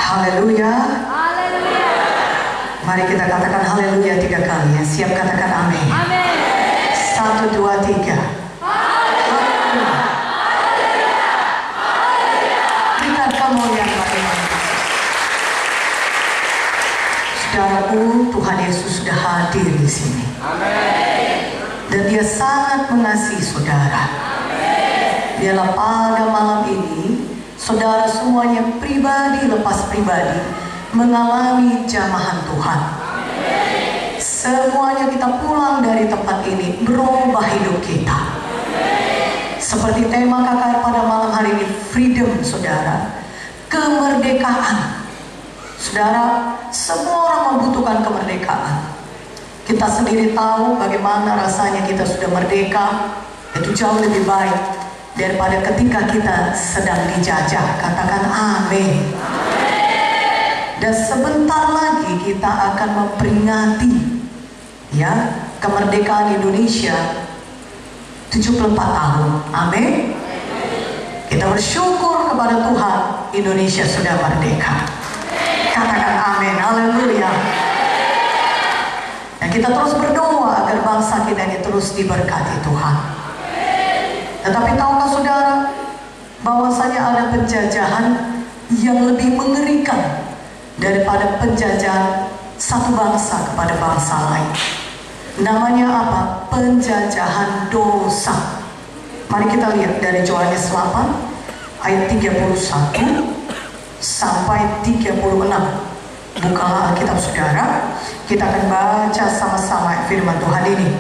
Haleluya. Mari kita katakan haleluya 3 kali ya. Siap katakan amin. 1, 2, 3. Kita kemuliaan Bapa. Saudaraku, Tuhan Yesus sudah hadir di sini. Dan Dia sangat mengasihi saudara. Biarlah pada malam ini saudara semuanya pribadi lepas pribadi mengalami jamahan Tuhan. Semuanya kita pulang dari tempat ini berubah hidup kita. Seperti tema KKR pada malam hari ini, freedom saudara, kemerdekaan. Saudara, semua orang membutuhkan kemerdekaan. Kita sendiri tahu bagaimana rasanya kita sudah merdeka. Itu jauh lebih baik daripada ketika kita sedang dijajah. Katakan amin. Dan sebentar lagi kita akan memperingati ya kemerdekaan Indonesia 74 tahun. Amin. Kita bersyukur kepada Tuhan, Indonesia sudah merdeka. Katakan amin. Haleluya. Dan kita terus berdoa agar bangsa kita ini terus diberkati Tuhan. Tetapi tahukah saudara bahwasanya ada penjajahan yang lebih mengerikan daripada penjajahan satu bangsa kepada bangsa lain. Namanya apa? Penjajahan dosa. Mari kita lihat dari Yohanes 8 ayat 31 sampai 36. Bukalah Alkitab saudara. Kita akan baca sama-sama firman Tuhan ini.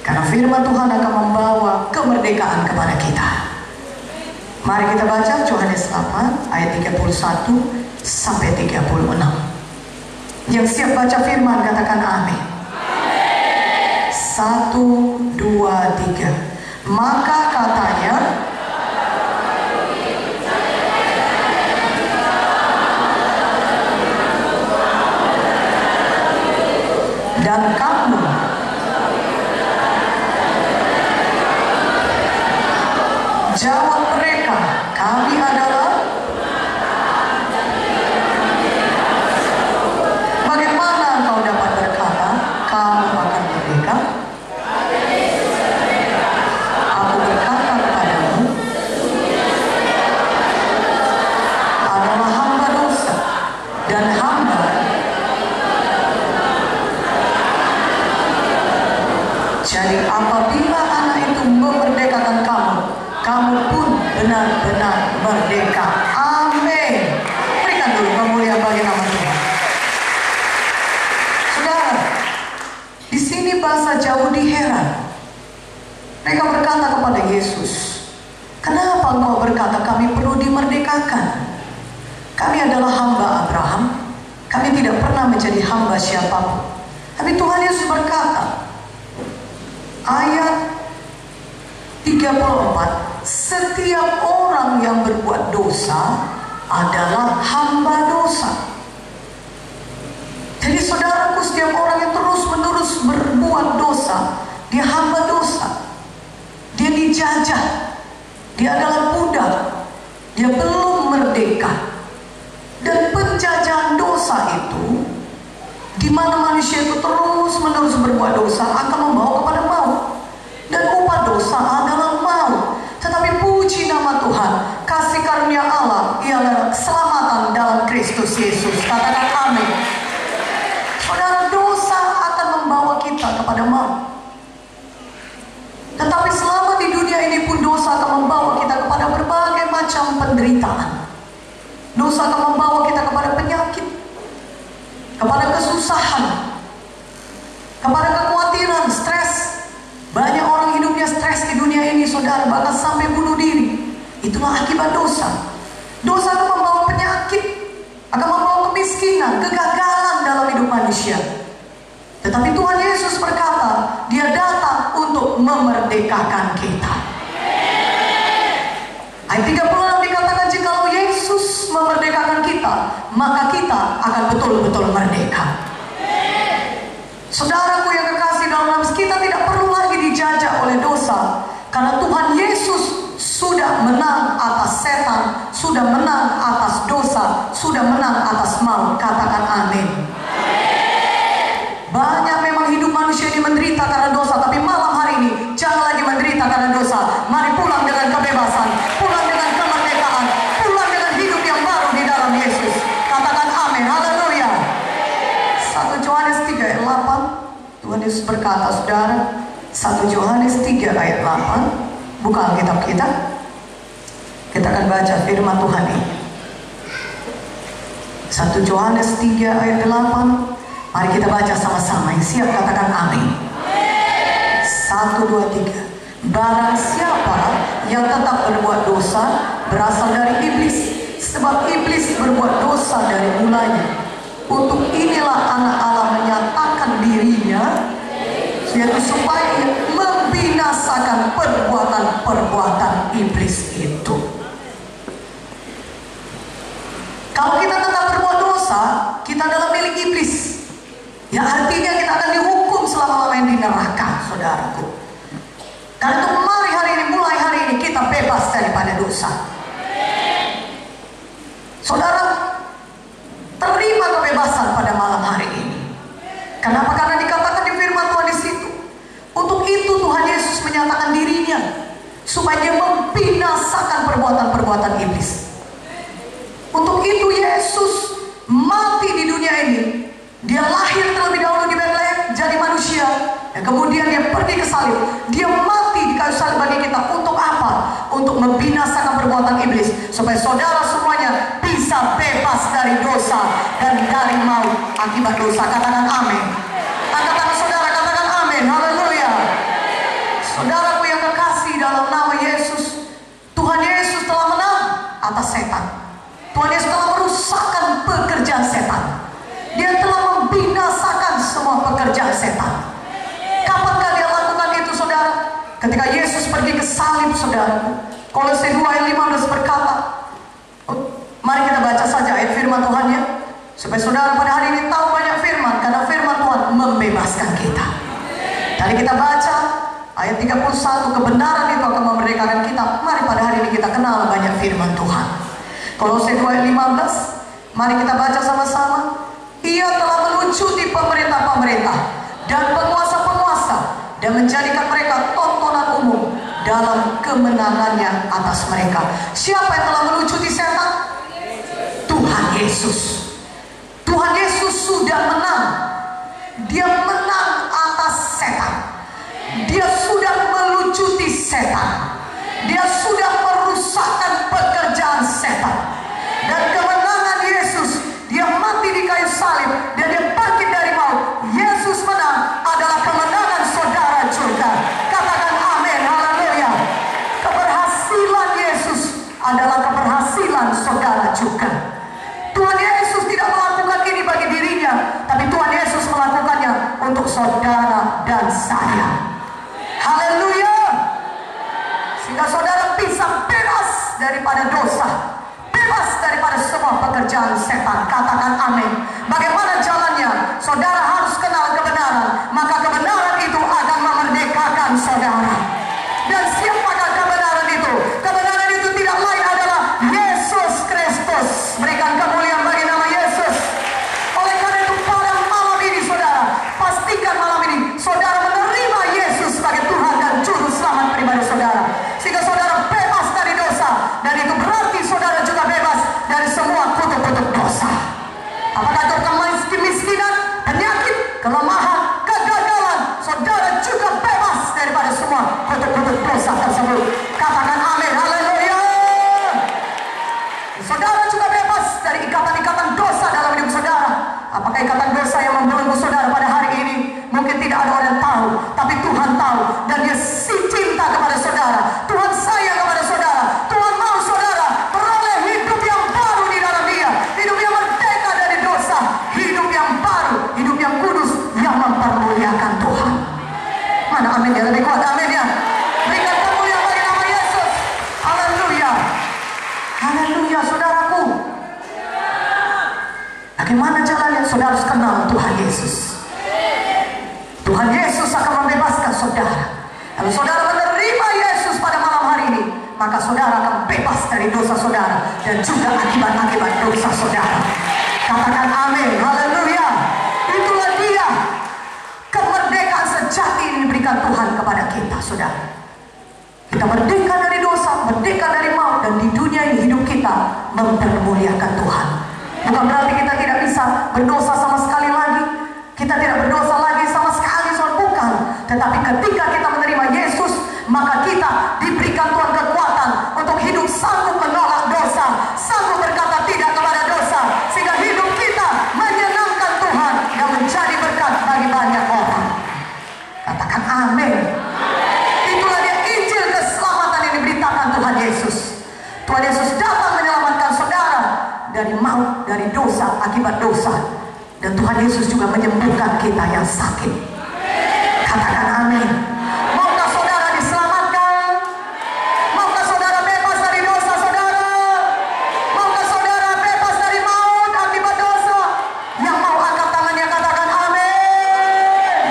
Karena firman Tuhan akan membawa kemerdekaan kepada kita. Mari kita baca Yohanes 8 ayat 31 sampai 36. Yang siap baca firman katakan amin. 1, 2, 3. Maka katanya, dan kamu jawab mereka, kami adalah. Bagaimana engkau dapat berkata kamu akan merdeka? Aku berkata kepadamu, adalah hamba dosa dan hamba. Jadi apabila anak itu memerdekakan kamu, kamu pun benar-benar merdeka. Amin. Berikan dulu kemuliaan bagi nama Tuhan. Saudara, di sini bahasa Yahudi heran. Mereka berkata kepada Yesus, kenapa engkau berkata kami perlu dimerdekakan? Kami adalah hamba Abraham. Kami tidak pernah menjadi hamba siapapun. Tapi Tuhan Yesus berkata, ayat 34, setiap orang yang berbuat dosa adalah hamba dosa. Jadi saudaraku, setiap orang yang terus-menerus berbuat dosa, dia hamba dosa. Dia dijajah. Dia adalah budak. Dia belum merdeka. Dan penjajahan dosa itu, di mana manusia itu terus-menerus berbuat dosa, akan membawa kepada maut. Dan upah dosa adalah maut. Tetapi puji nama Tuhan, kasih karunia Allah ialah keselamatan dalam Kristus Yesus. Katakan amin. Saudara, dosa akan membawa kita kepada maut. Tetapi selama di dunia ini pun dosa akan membawa kita kepada berbagai macam penderitaan. Dosa akan membawa kita kepada penyakit, kepada kesusahan, kepada kekhawatiran, stres. Banyak orang hidupnya stres di dunia ini, saudara, bahkan sampai bunuh diri. Itulah akibat dosa. Dosa akan membawa penyakit, akan membawa kemiskinan, kegagalan dalam hidup manusia. Tetapi Tuhan Yesus berkata, Dia datang untuk memerdekakan kita. Ayat 36 dikatakan, jikalau Yesus memerdekakan kita, maka kita akan betul-betul merdeka. Saudaraku yang kekasih dalam nama, kita tidak perlu lagi dijajah oleh dosa. Karena Tuhan Yesus sudah menang atas setan, sudah menang atas dosa dosa sudah menang atas maut. Katakan amin. Banyak memang hidup manusia ini menderita karena dosa, tapi malam hari ini jangan lagi menderita karena dosa. Mari pulang dengan kebebasan, pulang dengan kemerdekaan, pulang dengan hidup yang baru di dalam Yesus. Katakan amin. Haleluya. 1 Yohanes 3 ayat 8. Tuhan Yesus berkata, saudara, 1 Yohanes 3 ayat 8. Buka Alkitab kita. Kita akan baca firman Tuhan ini. 1 Yohanes 3 ayat 8. Mari kita baca sama-sama. Yang siap katakan amin. 1, 2, 3. Barang siapa yang tetap berbuat dosa berasal dari iblis, sebab iblis berbuat dosa dari mulanya. Untuk inilah anak Allah menyatakan dirinya, yaitu supaya membinasakan perbuatan-perbuatan iblis itu. Kalau kita tetap berbuat dosa, kita adalah milik iblis. Ya artinya kita akan dihukum selama-lamanya di neraka, saudaraku. Karena itu mari hari ini, mulai hari ini kita bebas daripada dosa. Saudara, terima kebebasan pada malam hari ini. Kenapa? Karena dikatakan di firman Tuhan di situ. Untuk itu Tuhan Yesus menyatakan dirinya supaya dia membinasakan perbuatan-perbuatan iblis. Untuk itu Yesus mati di dunia ini. Dia lahir terlebih dahulu di Betlehem jadi manusia, dan kemudian dia pergi ke salib. Dia mati di kayu salib bagi kita. Untuk apa? Untuk membinasakan perbuatan iblis, supaya saudara semuanya bisa bebas dari dosa dan dari maut akibat dosa. Katakan amin. Angkat tangan saudara, katakan amin. Haleluya. Saudaraku yang kekasih dalam nama Yesus, Tuhan Yesus telah menang atas setan. Tuhan Yesus telah merusakkan pekerjaan setan. Dia telah membinasakan semua pekerjaan setan. Kapankah dia lakukan itu, saudara? Ketika Yesus pergi ke salib, saudara. Kolose 2 ayat 15 berkata, mari kita baca saja ayat firman Tuhan ya, supaya saudara pada hari ini tahu banyak firman, karena firman Tuhan membebaskan kita. Tadi kita baca ayat 31, kebenaran itu akan memerdekakan kita. Mari pada hari ini kita kenal banyak firman Tuhan. Kolose 2 ayat 15, mari kita baca sama-sama. Ia telah melucuti pemerintah-pemerintah dan penguasa-penguasa dan menjadikan mereka tontonan umum dalam kemenangannya atas mereka. Siapa yang telah melucuti setan? Tuhan Yesus. Tuhan Yesus sudah menang. Dia menang atas setan. Dia sudah melucuti setan. Dia sudah merusakkan pekerjaan setan. Dan kemenangan Yesus, dia mati di kayu salib dan dia bangkit dari maut. Yesus menang adalah kemenangan saudara juga. Katakan amin. Haleluya. Keberhasilan Yesus adalah keberhasilan saudara juga. Tuhan Yesus tidak melakukan ini bagi dirinya, tapi Tuhan Yesus melakukannya untuk saudara dan saya. Haleluya. Sehingga saudara bisa bebas daripada dosa, bebas daripada semua pekerjaan setan. Katakan amin. Bagaimana jalannya? Saudara harus kenal kebenaran, maka kebenaran itu akan memerdekakan saudara. Dan siapakah kebenaran itu? Kebenaran itu tidak lain adalah Yesus Kristus. Berikan kemuliaan bagi nama Yesus. Oleh karena itu pada malam ini saudara, pastikan malam ini saudara menerima Yesus sebagai Tuhan dan Juru Selamat pribadi saudara, sehingga saudara bebas dari dosa. Dan itu berarti saudara juga bebas dari semua kutuk-kutuk dosa. Apakah itu kemiskinan, penyakit, kelemahan, kegagalan, saudara juga bebas daripada semua kutuk-kutuk dosa tersebut. Katakan amin. Haleluya. Saudara juga bebas dari ikatan-ikatan dosa dalam hidup saudara. Apakah ikatan dosa yang membelenggu saudara pada hari ini? Mungkin tidak ada orang tahu, tapi Tuhan tahu. Dan dia cinta kepada saudara. Tuhan sayang kepada saudara. Tuhan mau saudara beroleh hidup yang baru di dalam dia. Hidup yang merdeka dari dosa. Hidup yang baru, hidup yang kudus, yang mempermuliakan Tuhan. Mana amin ya? Lebih kuat amin ya. Berikan kemuliaan bagi nama Yesus. Haleluya. Haleluya saudaraku. Bagaimana jalannya? Saudara harus kenal Tuhan Yesus. Tuhan Yesus akan membebaskan saudara. Kalau saudara menerima Yesus pada malam hari ini, maka saudara akan bebas dari dosa saudara dan juga akibat-akibat dosa saudara. Katakan amin, haleluya. Itulah dia kemerdekaan sejati yang diberikan Tuhan kepada kita, saudara. Kita merdeka dari dosa, merdeka dari maut, dan di dunia ini hidup kita mempermuliakan Tuhan. Bukan berarti kita tidak bisa berdosa sama sekali lagi, kita tidak berdosa lagi sama sekali, saudara, bukan. Tetapi ketika kita menerima Yesus, maka kita diberikan Tuhan kekuatan untuk hidup sanggup menolak dosa, sanggup berkata tidak kepada dosa, sehingga hidup kita menyenangkan Tuhan dan menjadi berkat bagi banyak orang. Katakan amin. Itulah dia Injil keselamatan yang diberitakan Tuhan Yesus. Tuhan Yesus datang menyelamatkan saudara dari maut, dari dosa, akibat dosa. Dan Tuhan Yesus juga menyembuhkan kita yang sakit. Katakan amin. Maukah saudara diselamatkan? Maukah saudara bebas dari dosa saudara? Maukah saudara bebas dari maut akibat dosa? Yang mau angkat tangannya katakan amin.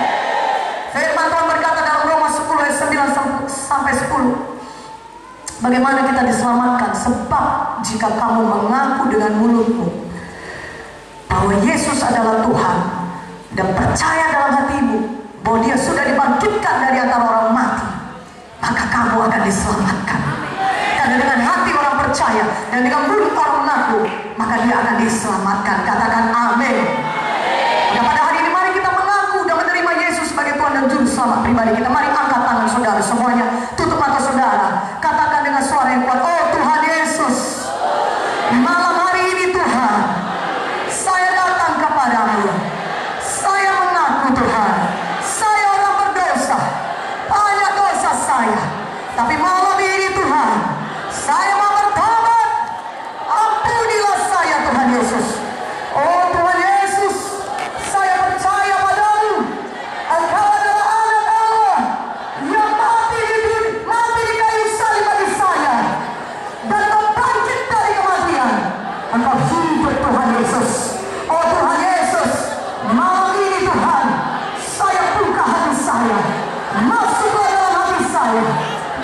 Firman Tuhan berkata dalam Roma 10 ayat 9 sampai 10. Bagaimana kita diselamatkan? Sebab jika kamu mengaku dengan mulutmu bahwa Yesus adalah Tuhan dan percaya dalam hatimu bahwa Dia sudah dibangkitkan dari antara orang mati, maka kamu akan diselamatkan. Karena dengan hati orang percaya dan dengan mulut orang mengaku, maka dia akan diselamatkan. Katakan amin. Dan pada hari ini mari kita mengaku dan menerima Yesus sebagai Tuhan dan Juru Selamat pribadi kita. Mari angkat tangan saudara semuanya, tutup mata saudara, katakan dengan suara yang kuat, oh Tuhan Yesus, malam hari ini Tuhan, saya datang kepadamu. Saya mengaku Tuhan, saya orang berdosa, banyak dosa saya. Tapi malam ini Tuhan, saya mau bertobat. Ampunilah saya Tuhan Yesus. Oh Tuhan Yesus, saya percaya padamu. Engkau adalah anak Allah yang mati di kayu salib bagi saya dan bangkit dari kematian. Engkau hidup Tuhan Yesus. Oh Tuhan Yesus, malam ini Tuhan, saya buka hati saya, masuklah dalam hati saya,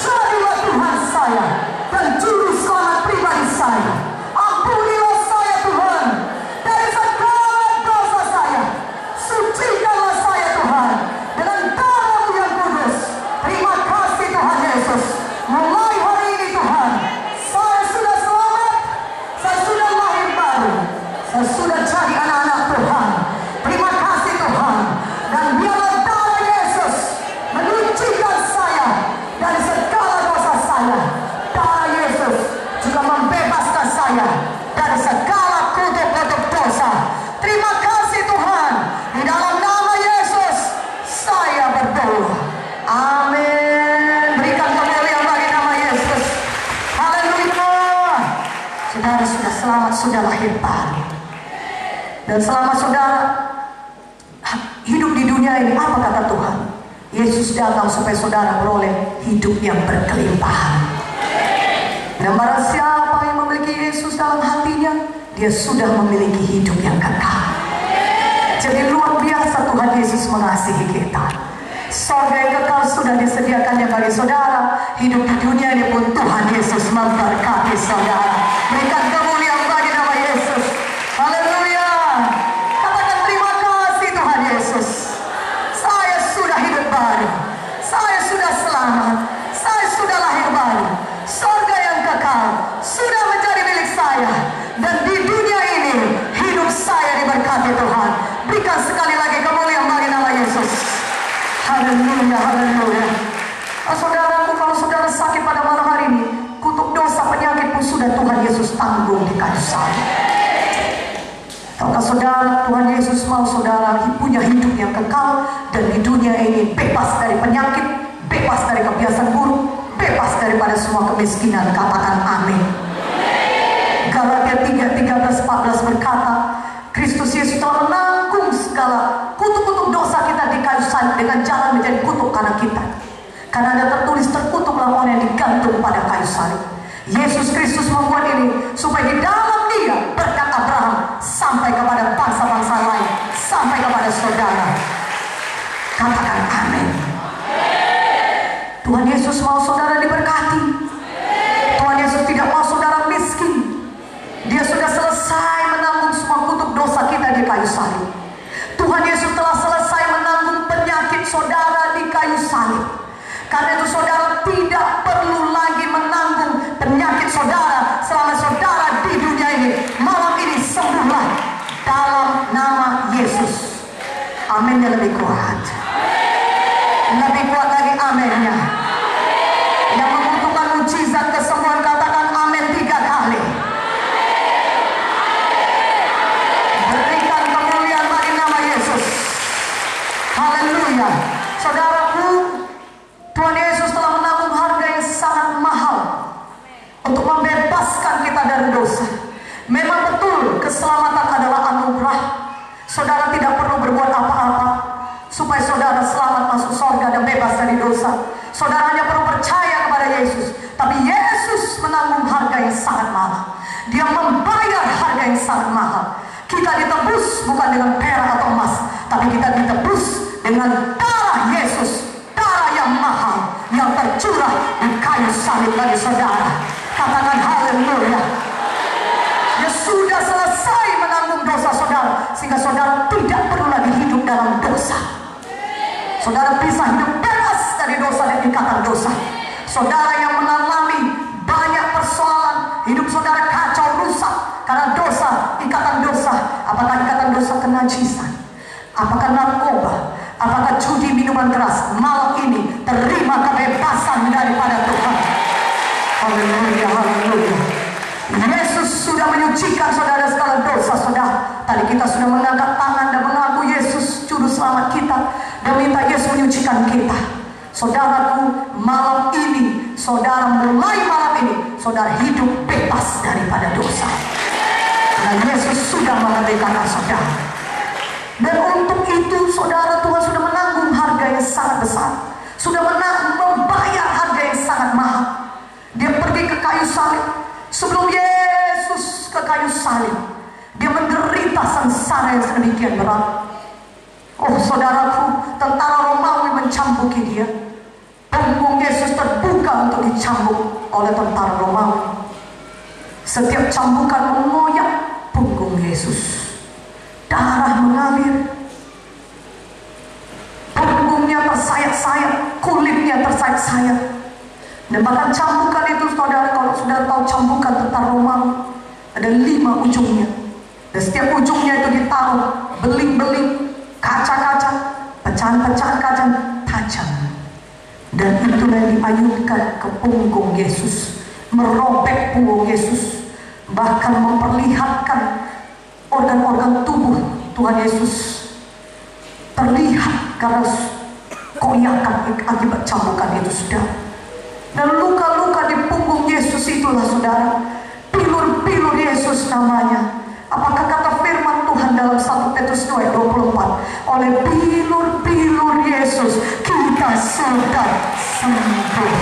jadilah Tuhan saya dan Juru Selamat pribadi saya. Ampunilah saya Tuhan dari segala dosa saya, sucikanlah saya Tuhan dengan darah-Mu yang kudus. Terima kasih Tuhan Yesus. Mulai hari ini Tuhan, saya sudah selamat, saya sudah lahir baru, saya sudah jadi anak-anak Tuhan. Terima kasih Tuhan. Dan biarlah darah Yesus menyucikan saya dari segala dosa saya. Darah Yesus juga membebaskan saya dari segala kutuk-kutuk dosa. Terima kasih Tuhan. Di dalam nama Yesus saya berdoa. Amin. Berikan kemuliaan bagi nama Yesus. Haleluya. Saudara sudah selamat, sudah lahir baru. Dan selama saudara hidup di dunia ini, apa kata Tuhan? Yesus datang supaya saudara beroleh hidup yang berkelimpahan. Dan barang siapa yang memiliki Yesus dalam hatinya, dia sudah memiliki hidup yang kekal. Jadi luar biasa Tuhan Yesus mengasihi kita. Surga yang kekal sudah disediakannya bagi saudara. Hidup di dunia ini pun Tuhan Yesus memberkati saudara. Berikan kemuliaan bagi nama Yesus. Haleluya. Katakan terima kasih Tuhan Yesus. Saya sudah hidup baru, saya sudah selamat, saya sudah lahir baru. Surga yang kekal sudah menjadi milik saya. Dan di dunia ini hidup saya diberkati Tuhan. Berikan sekali lagi kemuliaan bagi nama Yesus. Haleluya, haleluya. Saudaraku, kalau saudara sakit pada malam hari ini, kutuk dosa penyakit pun sudah Tuhan Yesus tanggung di kayu salib. Tahukah saudara, Tuhan Yesus mau saudara punya hidup yang kekal dan di dunia ini bebas dari penyakit, bebas dari kebiasaan buruk, bebas daripada semua kemiskinan. Katakan amin. Galatia 3:13-14 berkata, Kristus Yesus telah menanggung segala kutuk-kutuk dosa kita di kayu salib dengan jalan menjadi kutuk karena kita. Karena ada tertulis, terkutuklah orang yang digantung pada kayu salib. Yesus Kristus membuat ini supaya di dalam Dia berkat Abraham sampai kepada bangsa-bangsa lain, sampai kepada saudara. Katakan amin. Tuhan Yesus mau saudara diberkati. Aminnya lebih kuat. Lebih kuat lagi aminnya. Yang membutuhkan mujizat kesembuhan katakan amin 3 kali. Berikan kemuliaan bagi nama Yesus. Haleluya. Saudaraku, Tuhan Yesus telah menanggung harga yang sangat mahal untuk membebaskan kita dari dosa. Memang betul keselamatan adalah anugerah. Saudara tidak perlu berbuat apa-apa supaya saudara selamat masuk surga dan bebas dari dosa. Saudara hanya perlu percaya kepada Yesus. Tapi Yesus menanggung harga yang sangat mahal. Dia membayar harga yang sangat mahal. Kita ditebus bukan dengan perak atau emas, tapi kita ditebus dengan darah Yesus, darah yang mahal yang tercurah di kayu salib bagi saudara. Katakan haleluya. Dia sudah selesai menanggung dosa saudara, sehingga saudara tidak perlu lagi hidup dalam dosa. Saudara bisa hidup bebas dari dosa dan ikatan dosa. Saudara yang mengalami banyak persoalan, hidup saudara kacau rusak karena dosa, ikatan dosa. Apakah ikatan dosa kenajisan? Apakah narkoba? Apakah judi, minuman keras? Malam ini terima kebebasan daripada Tuhan. Haleluya, haleluya. Yesus sudah menyucikan saudara segala dosa saudara. Tadi kita sudah mengangkat tangan dan mengaku Yesus juru selamat kita dan minta Yesus menyucikan kita. Saudaraku, malam ini, saudara mulai malam ini, saudara hidup bebas daripada dosa. Karena Yesus sudah memerdekakan saudara. Dan untuk itu saudara, Tuhan sudah menanggung harga yang sangat besar. Sudah membayar harga yang sangat mahal. Dia pergi ke kayu salib. Sebelum Yesus ke kayu salib, dia menderita sengsara yang sedemikian berat. Oh saudaraku, tentara Romawi mencambuki dia. Punggung Yesus terbuka untuk dicambuk oleh tentara Romawi. Setiap cambukan mengoyak punggung Yesus. Darah mengalir. Punggungnya tersayat-sayat, kulitnya tersayat-sayat. Dan bahkan cambukan itu saudara, kalau sudah tahu cambukan tentara Romawi, ada 5 ujungnya. Dan setiap ujungnya itu ditaruh beling-beling, kaca-kaca, pecahan-pecahan kaca tajam. Dan itulah yang diayunkan ke punggung Yesus, merobek punggung Yesus, bahkan memperlihatkan organ-organ tubuh Tuhan Yesus terlihat karena koyakan akibat cambukan itu sudah. Dan luka-luka di punggung Yesus itulah saudara, pilur-pilur Yesus namanya. Apakah kata firman Tuhan dalam 1 Petrus 2 ayat 24, oleh pilur-pilur Yesus kita sudah sembuh.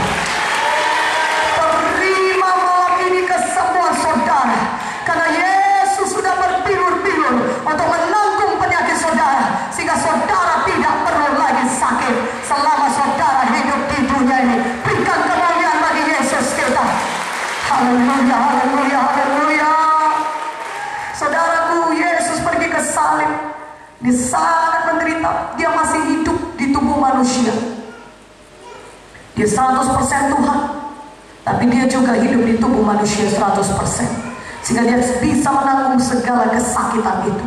Terima malam ini kesembuhan saudara, karena Yesus sudah berpilur-pilur untuk menanggung penyakit saudara, sehingga saudara tidak perlu lagi sakit selama saudara hidup di dunia ini. Berikan kemuliaan bagi Yesus kita. Haleluya, haleluya, haleluya. Saudaraku, Yesus pergi ke salib. Dia sangat menderita. Dia masih hidup di tubuh manusia. Dia 100% Tuhan, tapi dia juga hidup di tubuh manusia 100%. Sehingga dia bisa menanggung segala kesakitan itu.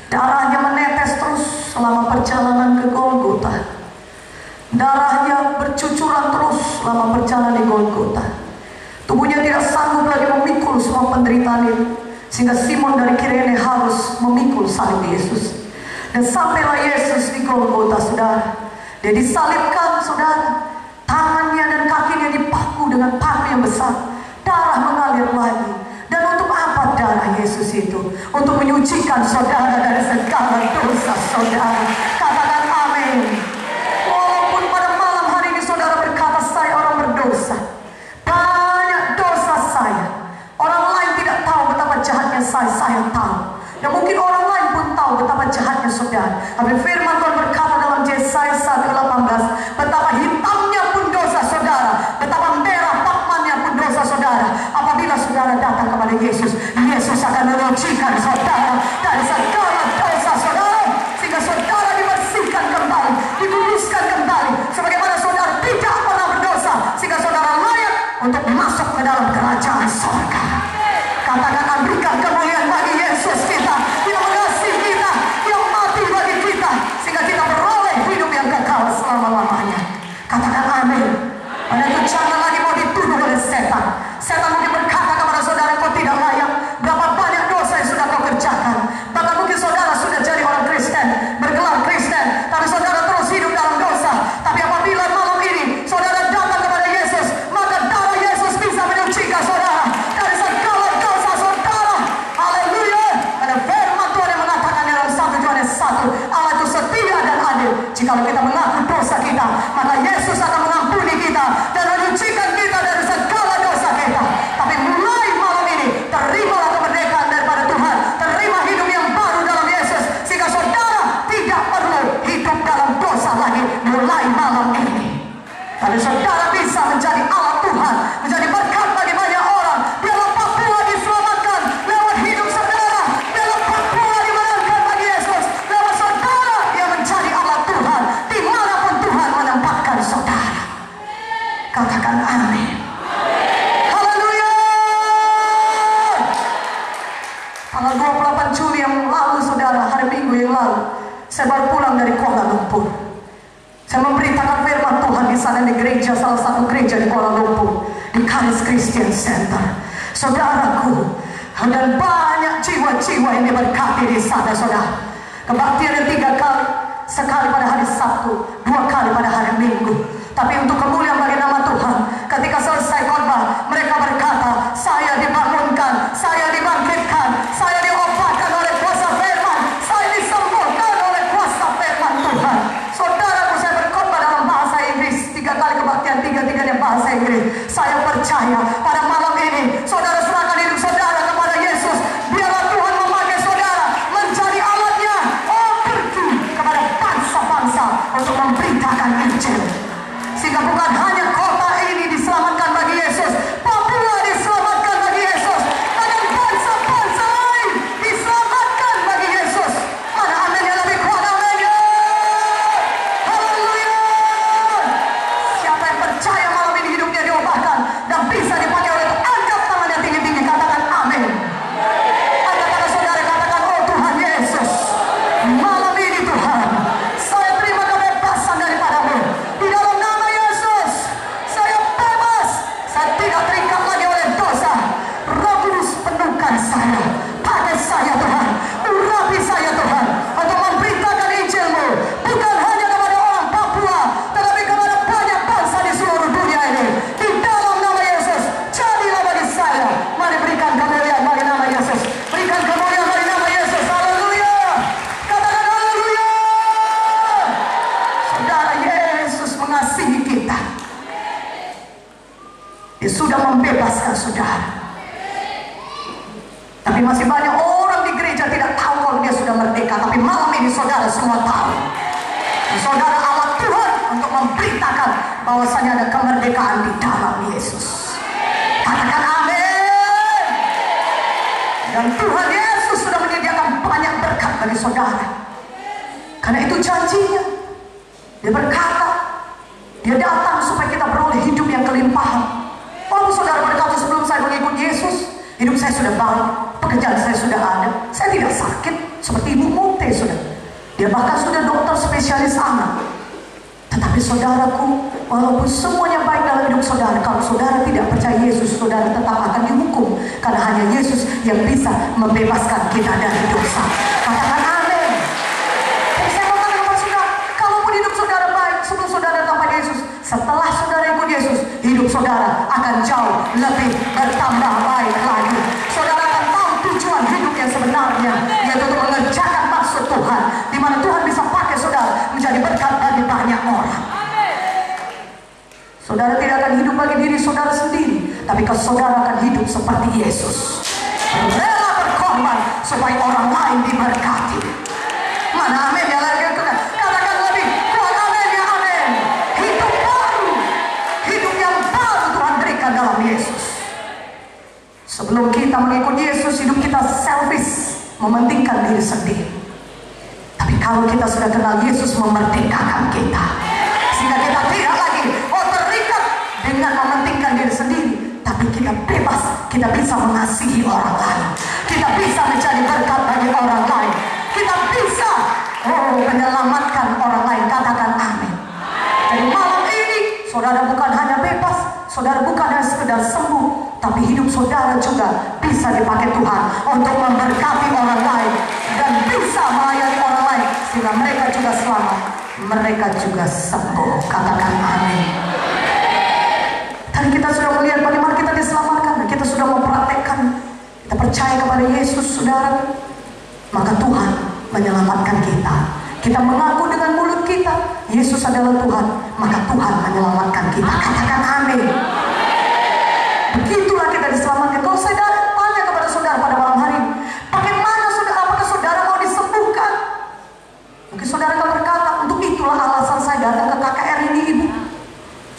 Darahnya menetes terus selama perjalanan ke Golgota. Darahnya bercucuran terus selama perjalanan di Golgota. Tubuhnya tidak sanggup lagi memikul semua penderitaan itu, sehingga Simon dari Kirene harus memikul salib Yesus. Dan sampailah Yesus di Golgota saudara. Dia disalibkan saudara. Tangannya dan kakinya dipaku dengan paku yang besar. Darah mengalir lagi. Dan untuk apa darah Yesus itu? Untuk menyucikan saudara dari segala dosa saudara. Katakan amin. Walaupun pada malam hari ini saudara berkata saya orang berdosa, banyak dosa saya, orang lain tidak tahu betapa jahatnya saya tahu. Dan mungkin orang lain pun tahu betapa jahatnya saudara. Tapi firman Tuhan berkata dalam Yesaya 1:18, betapa hitamnya pun dosa saudara, betapa merah pakmannya pun dosa saudara. Apabila saudara datang kepada Yesus, Yesus akan menyucikan saudara dari segala dosa saudara, sehingga saudara dibersihkan kembali, dikuduskan kembali, sebagaimana saudara tidak pernah berdosa, sehingga saudara layak untuk masuk ke dalam kerajaan surga. Katakan berikan kemuliaan bagi Yesus kita, yang mengasihi kita, yang mati bagi kita. Jikalau kita mengaku dosa kita, maka Yesus akan mengampuni kita dan menyucikan kita dari segala dosa kita. Tapi mulai malam ini, terimalah kemerdekaan daripada Tuhan, terima hidup yang baru dalam Yesus, sehingga saudara tidak perlu hidup dalam dosa lagi mulai malam ini. Kalau saudara bisa menjadi alat Tuhan, menjadi berkat bagi banyak orang, biarlah Papua diselamatkan lewat hidup saudara, biarlah Papua dimenangkan bagi Yesus lewat saudara yang menjadi alat Tuhan dimanapun Tuhan menempatkan saudara. Katakan amin. Haleluya. Tanggal 28 Juli yang lalu saudara, hari Minggu yang lalu, saya baru pulang dari Kuala Lumpur. Saya memberitakan firman Tuhan di sana di gereja, salah satu gereja di Kuala Lumpur, di Charis Christian Center. Saudaraku, dan banyak jiwa-jiwa yang diberkati di sana, saudara. Kebaktiannya 3 kali, sekali pada hari Sabtu, 2 kali pada hari Minggu. Tapi untuk kemuliaan bagi nama Tuhan, ketika selesai khotbah, mereka berkata, saya dibangunkan, saya dibangkitkan, saya diobatkan oleh kuasa firman, saya disembuhkan oleh kuasa firman Tuhan. Saudaraku, saya berkhotbah dalam bahasa Inggris 3 kali kebaktian, 3-tiganya bahasa Inggris. Saya percaya pada malam ini saudara serahkan hidup saudara kepada Yesus. Biarlah Tuhan memakai saudara menjadi alatnya. Oh, pergi kepada bangsa-bangsa untuk memberitakan Injil, sehingga bukan hanya kota ini diselamatkan bagi Yesus, Papua diselamatkan bagi Yesus, dan bangsa-bangsa lain diselamatkan bagi Yesus. Mana amin yang lebih kuat? Aminnya. Haleluya. Siapa yang percaya malam ini hidupnya diubahkan dan bisa dipakai oleh Tuhan, angkat tangannya tinggi-tinggi, katakan amin. Angkat tangan saudara, katakan, oh Tuhan Yesus, malam ini Tuhan, saya terima kebebasan daripadamu. Di dalam nama Yesus, saya bebas. Saya tidak terikat lagi oleh dosa. Roh Kudus penuhkan saya, pakai saya Tuhan, urapi saya Tuhan, untuk memberitakan Injil-Mu, bukan hanya kepada orang Papua, tetapi kepada banyak bangsa di seluruh dunia ini. Di dalam nama Yesus, jadilah bagi saya. Mari berikan kemuliaan bagi nama Yesus, berikan kemuliaan bagi nama Yesus. Haleluya. Katakan haleluya. Saudara, Yesus mengasihi kita. Dia sudah membebaskan saudara. Tapi masih banyak orang di gereja tidak tahu kalau dia sudah merdeka. Tapi malam ini saudara semua tahu. Saudara alat Tuhan untuk memberitakan bahwasanya ada kemerdekaan di dalam Yesus. Katakan amin. Dan Tuhan Yesus sudah menyediakan banyak berkat bagi saudara. Karena itu janjinya. Dia berkata, dia datang supaya kita beroleh hidup yang kelimpahan. Walaupun saudara berkata, sebelum saya mengikut Yesus, hidup saya sudah baik, pekerjaan saya sudah ada, saya tidak sakit seperti Ibu Munte, saudara. Dia bahkan sudah dokter spesialis anak. Tetapi saudaraku, walaupun semuanya baik dalam hidup saudara, kalau saudara tidak percaya Yesus, saudara tetap akan dihukum. Karena hanya Yesus yang bisa membebaskan kita dari dosa. Katakan amin. Jadi saya mau katakan kepada saudara, kalaupun hidup saudara baik sebelum saudara datang pada Yesus, setelah saudara ikut Yesus, hidup saudara akan jauh lebih bertambah baik lagi. Saudara akan tahu tujuan hidup yang sebenarnya, yaitu untuk mengerjakan maksud Tuhan, di mana Tuhan bisa pakai saudara menjadi berkat bagi banyak orang. Saudara tidak akan hidup bagi diri saudara sendiri, tapi saudara akan hidup seperti Yesus, rela berkorban supaya orang lain diberkati. Mana amin ya lagi? Katakan lebih kuat amin ya amin. Hidup baru, hidup yang baru Tuhan berikan dalam Yesus. Sebelum kita mengikut Yesus, hidup kita selfish, mementingkan diri sendiri. Tapi kalau kita sudah kenal Yesus, memerdekakan kita, sehingga kita tidak lagi terikat dengan mementingkan diri sendiri, tapi kita bebas, kita bisa mengasihi orang lain, kita bisa menjadi berkat bagi orang lain, kita bisa menyelamatkan orang lain. Katakan amin. Jadi malam ini saudara bukan hanya bebas, saudara bukan hanya sekedar sembuh, tapi hidup saudara juga bisa dipakai Tuhan untuk memberkati orang lain dan bisa melayani orang lain, sehingga mereka juga selamat, mereka juga sembuh. Katakan amin. Dan kita sudah melihat bagaimana kita diselamatkan, dan kita sudah mempraktekkan, kita percaya kepada Yesus saudara, maka Tuhan menyelamatkan kita. kita mengaku dengan mulut kita Yesus adalah Tuhan, maka Tuhan menyelamatkan kita. Katakan amin. Begitulah kita diselamatkan. Kalau saya tanya kepada saudara pada malam hari ini, bagaimana saudara, apakah saudara mau disembuhkan? Mungkin saudara akan berkata, untuk itulah alasan saya datang ke KKR ini, Ibu,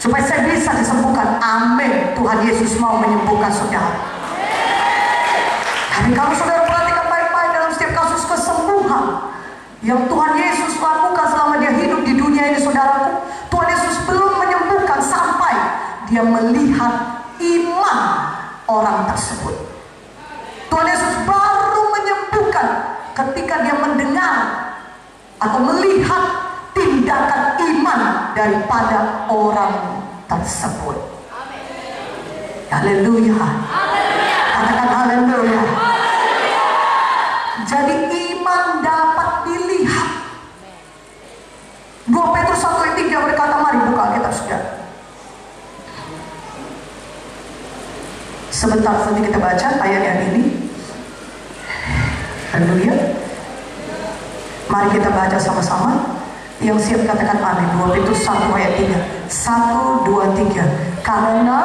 supaya saya bisa disembuhkan. Amin. Tuhan Yesus mau menyembuhkan saudara. Tapi kalau saudara perhatikan baik-baik dalam setiap kasus kesembuhan yang Tuhan Yesus lakukan selama dia hidup di dunia ini, saudaraku, Tuhan Yesus belum menyembuhkan sampai dia melihat iman orang tersebut. Tuhan Yesus baru menyembuhkan ketika dia mendengar atau melihat tindakan iman daripada orang tersebut. Haleluya. Katakan haleluya. Jadi iman dapat dilihat. 2 Petrus 1 ayat 3 berkata, mari buka Alkitab saudara. Sebentar nanti kita baca ayat yang ini. Haleluya. Mari kita baca sama-sama. Yang siap katakan amin. 2 Petrus 1 ayat 3. 1, 2, 3. Karena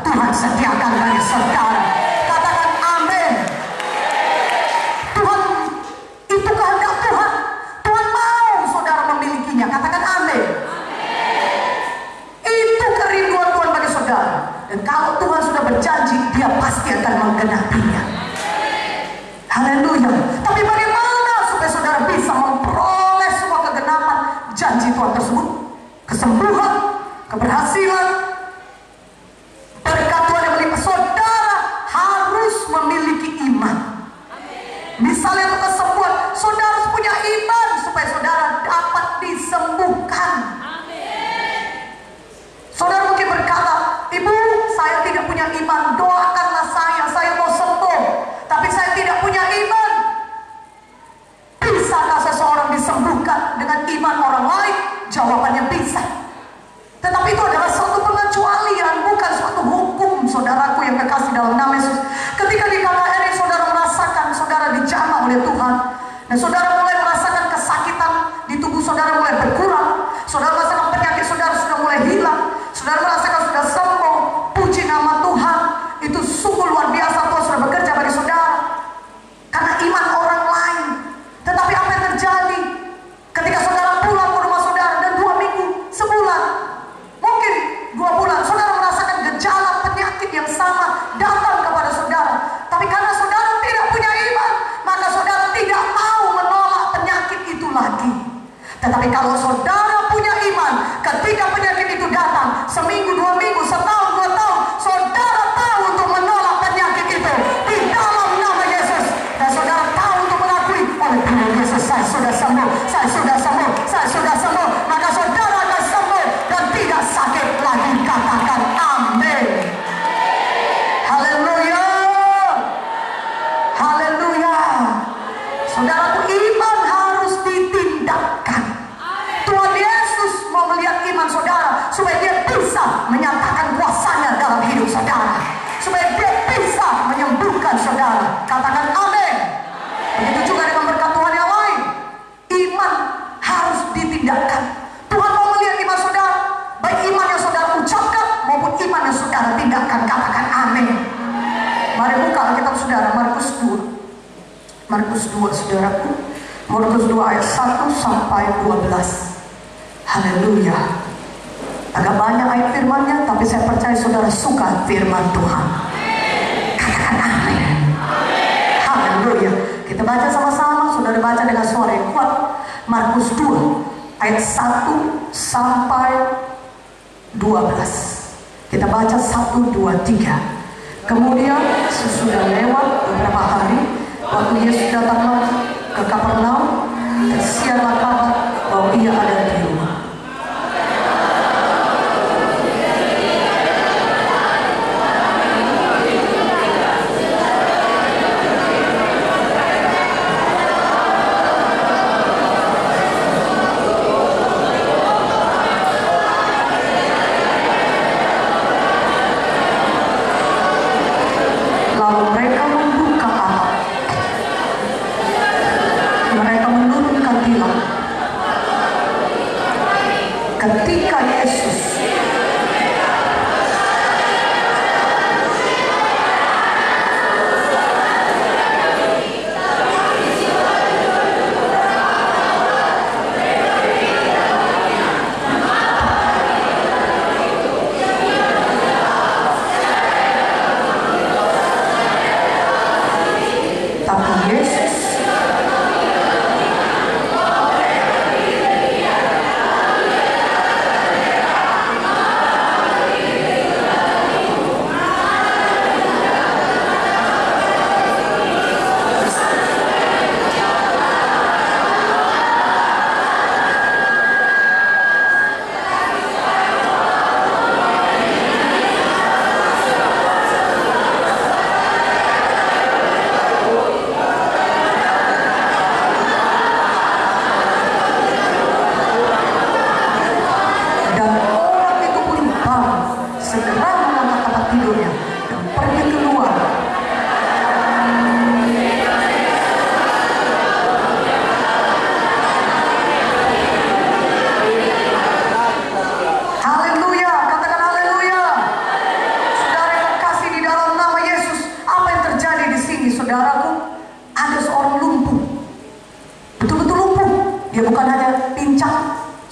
Tuhan sediakan bagi saudara. Katakan amin. Tuhan, itu kehendak Tuhan. Tuhan mau saudara memilikinya. Katakan amin. Itu kerinduan Tuhan bagi saudara. Dan kalau Tuhan sudah berjanji, dia pasti akan menggenapinya. Haleluya. Tapi bagaimana supaya saudara bisa memperoleh semua kegenapan janji Tuhan tersebut? Kesembuhan, keberhasilan, berkat Tuhan yang melimpah. Saudara harus memiliki iman. Misalnya untuk kesembuhan, saudara harus punya iman supaya saudara dapat disembuhkan. Saudara mungkin berkata, Ibu, saya tidak punya iman, doakanlah saya mau sembuh. Tapi saya tidak punya iman. Bisakah seseorang disembuhkan dengan iman orang lain? Jawabannya bisa. Tetapi itu adalah suatu pengecualian, bukan suatu hukum, saudaraku yang kekasih dalam nama Yesus. Ketika di KKR ini saudara merasakan saudara dijamah oleh Tuhan, dan saudara mulai merasakan kesakitan di tubuh saudara mulai berkurang, saudara merasakan penyakit saudara sudah mulai hilang, saudara merasakan sudah sembuh, puji nama Tuhan. Itu sungguh luar biasa, Tuhan sudah bekerja bagi saudara karena iman orang lain. Tetapi apa yang terjadi ketika saudara pulang ke rumah saudara dan 2 minggu, sebulan, mungkin 2 bulan, saudara merasakan gejala penyakit yang sama datang kepada saudara. Tapi karena saudara tidak punya iman, maka saudara tidak mau menolak penyakit itu lagi. Tetapi kalau saudara punya iman, ketika penyakit itu datang, seminggu, 2 minggu, setahun, 2 tahun, saudara tahu untuk menolak penyakit itu di dalam nama Yesus. Dan saudara tahu untuk mengakui, oleh Tuhan Yesus saya sudah sembuh, saya sudah sembuh, saya sudah sembuh. Maka saudara akan sembuh dan tidak sakit lagi. Katakan amin. Haleluya. Haleluya. Saudaraku, iman harus ditindakkan. Tuhan Yesus mau melihat iman saudara supaya dia bisa menyatakan kuasanya dalam hidup saudara, supaya dia bisa menyembuhkan saudara. Katakan amin. Begitu juga dengan berkat Tuhan yang lain. Iman harus ditindakkan. Tuhan mau melihat iman saudara, baik iman yang saudara ucapkan maupun iman yang saudara tindakan. Katakan amin. Mari buka Alkitab saudara, Markus 2. Markus 2 saudaraku. Markus 2 ayat 1 sampai 12. Haleluya. Agak banyak ayat firmannya, tapi saya percaya saudara suka firman Tuhan. Katakan amin. Haleluya. Kita baca sama-sama, saudara baca dengan suara yang kuat. Markus 2 ayat 1 sampai 12. 12. Kita baca 1, 2, 3. Kemudian sesudah lewat beberapa hari, waktu Yesus datang ke Kapernaum, tersiarlah kabar bahwa ia ada di rumah. Ketika Yesus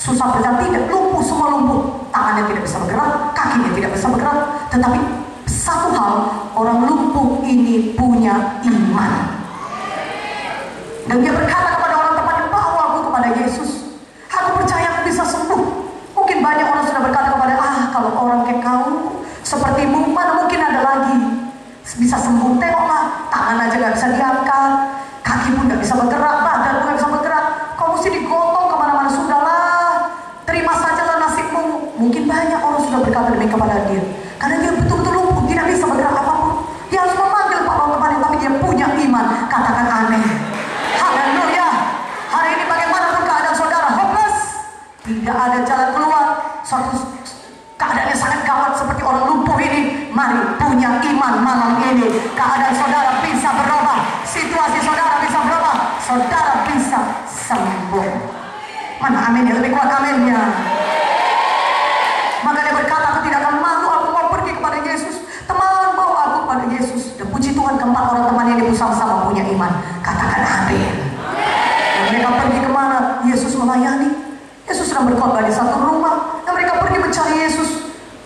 susah berjalan, tidak, lumpuh, semua lumpuh. Tangannya tidak bisa bergerak, kakinya tidak bisa bergerak. Tetapi satu hal, orang lumpuh ini punya iman. Dan dia berkata kepada orang temannya, bawa aku kepada Yesus. Aku percaya aku bisa sembuh. Mungkin banyak orang sudah berkata kepada, kalau orang kayak kau, sepertimu, mana mungkin ada lagi bisa sembuh. Tengoklah, tangan aja gak bisa diangkat, kaki pun gak bisa bergerak, badan pun gak bisa bergerak. Kau mesti digotong kemana-mana. Sudahlah, terima sajalah nasibmu. Mungkin banyak orang sudah berkata demikian kepada dia, karena dia betul-betul lumpuh, tidak bisa bergerak apapun. Dia harus memanggil Pak orang temannya, tapi dia punya iman. Katakan amin. Haleluya. Hari ini bagaimanapun keadaan saudara hopeless, tidak ada jalan keluar, suatu keadaannya sangat gawat seperti orang lumpuh ini, mari punya iman malam ini. Keadaan saudara bisa berubah, situasi saudara bisa berubah, saudara bisa sembuh. Mana amin ya? Lebih kuat aminnya. Maka dia berkata, aku tidak akan malu, aku mau pergi kepada Yesus. Teman, bawa aku kepada Yesus. Dan puji Tuhan, keempat orang teman ini bersama-sama punya iman. Katakan amin. Dan mereka pergi kemana? Yesus melayani. Yesus sedang berkhotbah di satu rumah, dan mereka pergi mencari Yesus.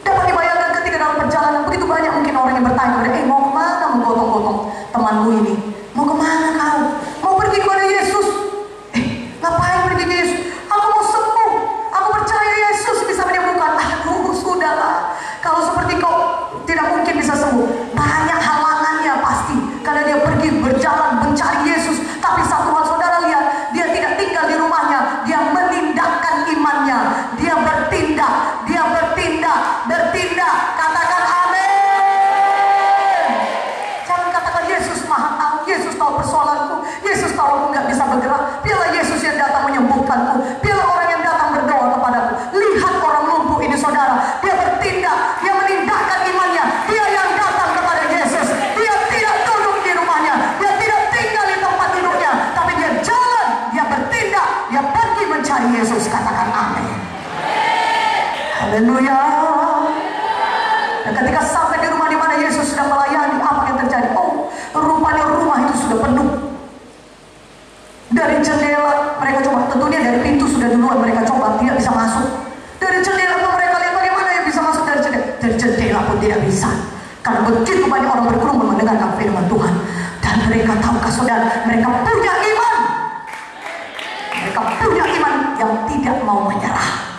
Dapat dibayangkan ketika dalam perjalanan begitu banyak mungkin orang yang bertanya kepada, mau kemana menggotong-gotong temanmu ini? Mau kemana kau? Mau pergi kepada Yesus? Ngapain pergi ke Yesus? Aku mau sembuh. Aku percaya Yesus bisa menyembuhkan. Aduh, sudahlah. Kalau seperti kau tidak mungkin bisa sembuh. Banyak halangannya pasti, karena dia pergi berjalan mencari Yesus. Tapi satu hal saudara lihat, dia tidak tinggal di rumahnya, dia menindakkan imannya. Dia bertindak, bertindak. Katakan amin. Jangan katakan Yesus maha tahu, Yesus tahu persoalanku, Yesus tahu aku nggak bisa bergerak. Biarlah Yesus yang datang menyembuhkanku, biarlah orang yang datang berdoa kepadaku. Lihat orang lumpuh ini saudara, dia bertindak, dia menindakkan imannya. Dia yang datang kepada Yesus, dia tidak duduk di rumahnya, dia tidak tinggal di tempat duduknya, tapi dia jalan, dia bertindak, dia pergi mencari Yesus. Katakan amin. Haleluya. Dan ketika sampai di rumah di mana Yesus sedang melayani, apa yang terjadi? Rupanya rumah itu sudah penuh. Dari jendela mereka coba, tentunya dari pintu sudah duluan mereka coba, tidak bisa masuk. Dari jendela pun mereka lihat bagaimana yang bisa masuk dari jendela. Dari jendela pun tidak bisa, karena begitu banyak orang berkerumun mendengarkan firman Tuhan. Dan mereka tahukah saudara, mereka punya iman. Mereka punya iman yang tidak mau menyerah.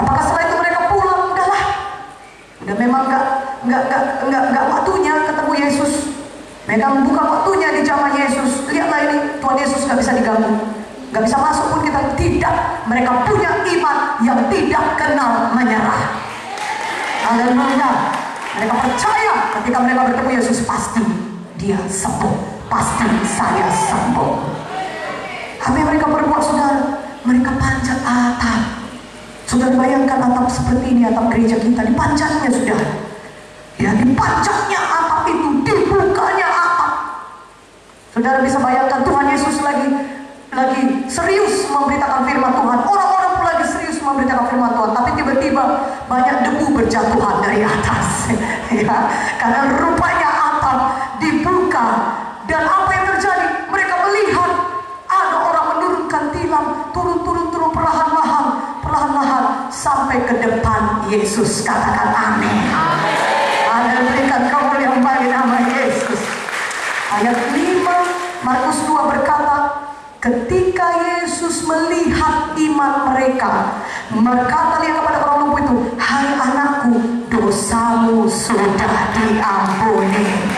Apakah nggak waktunya ketemu Yesus. Mereka bukan waktunya di zaman Yesus. Lihatlah ini, Tuhan Yesus nggak bisa diganggu, nggak bisa masuk pun kita tidak. Mereka punya iman yang tidak kenal menyerah. Haleluya. Mereka percaya ketika mereka bertemu Yesus, pasti dia sembuh, pasti saya sembuh. Apa yang mereka perbuat, saudara? Mereka panjat atap. Saudara bayangkan atap seperti ini, atap gereja kita, dipanjatnya sudah. Ya, dipanjatnya atap itu, dibukanya atap. Saudara bisa bayangkan Tuhan Yesus lagi serius memberitakan firman Tuhan. Orang-orang pun lagi serius memberitakan firman Tuhan, tapi tiba-tiba banyak debu berjatuhan dari atas. Ya, karena rupanya atap dibuka. Dan apa yang terjadi? Mereka melihat ada orang menurunkan tilam, turun perlahan-lahan sampai ke depan Yesus. Katakan amin. Ada berikan kemuliaan bagi nama Yesus. Ayat 5 Markus 2 berkata, ketika Yesus melihat iman mereka, berkata dia kepada orang lumpuh itu, hai anakku, dosamu sudah diampuni.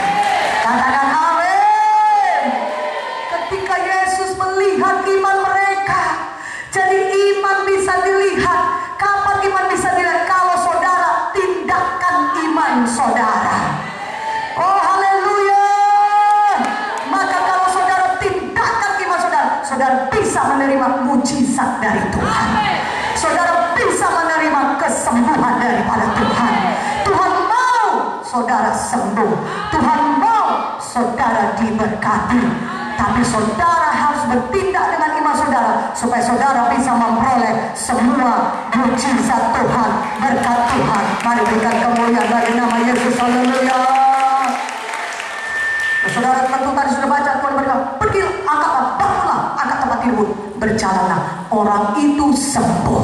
Katakan amin. Ketika Yesus melihat iman mereka. Jadi iman bisa dilihat. Kapan iman bisa dilihat? Kalau saudara tindakan iman saudara. Oh haleluya. Maka kalau saudara tindakan iman saudara, saudara bisa menerima mujizat dari Tuhan. Saudara bisa menerima kesembuhan daripada Tuhan. Tuhan mau saudara sembuh. Tuhan mau saudara diberkati. Tapi saudara harus bertindak dengan iman saudara, supaya saudara bisa memperoleh semua mujizat Tuhan, berkat Tuhan. Mari berikan kemuliaan bagi nama Yesus. Haleluya. Saudara tentu tadi sudah baca, Tuhan berkata, pergi, angkatlah, bangunlah, angkat tempat tidur, berjalanlah. Orang itu sembuh.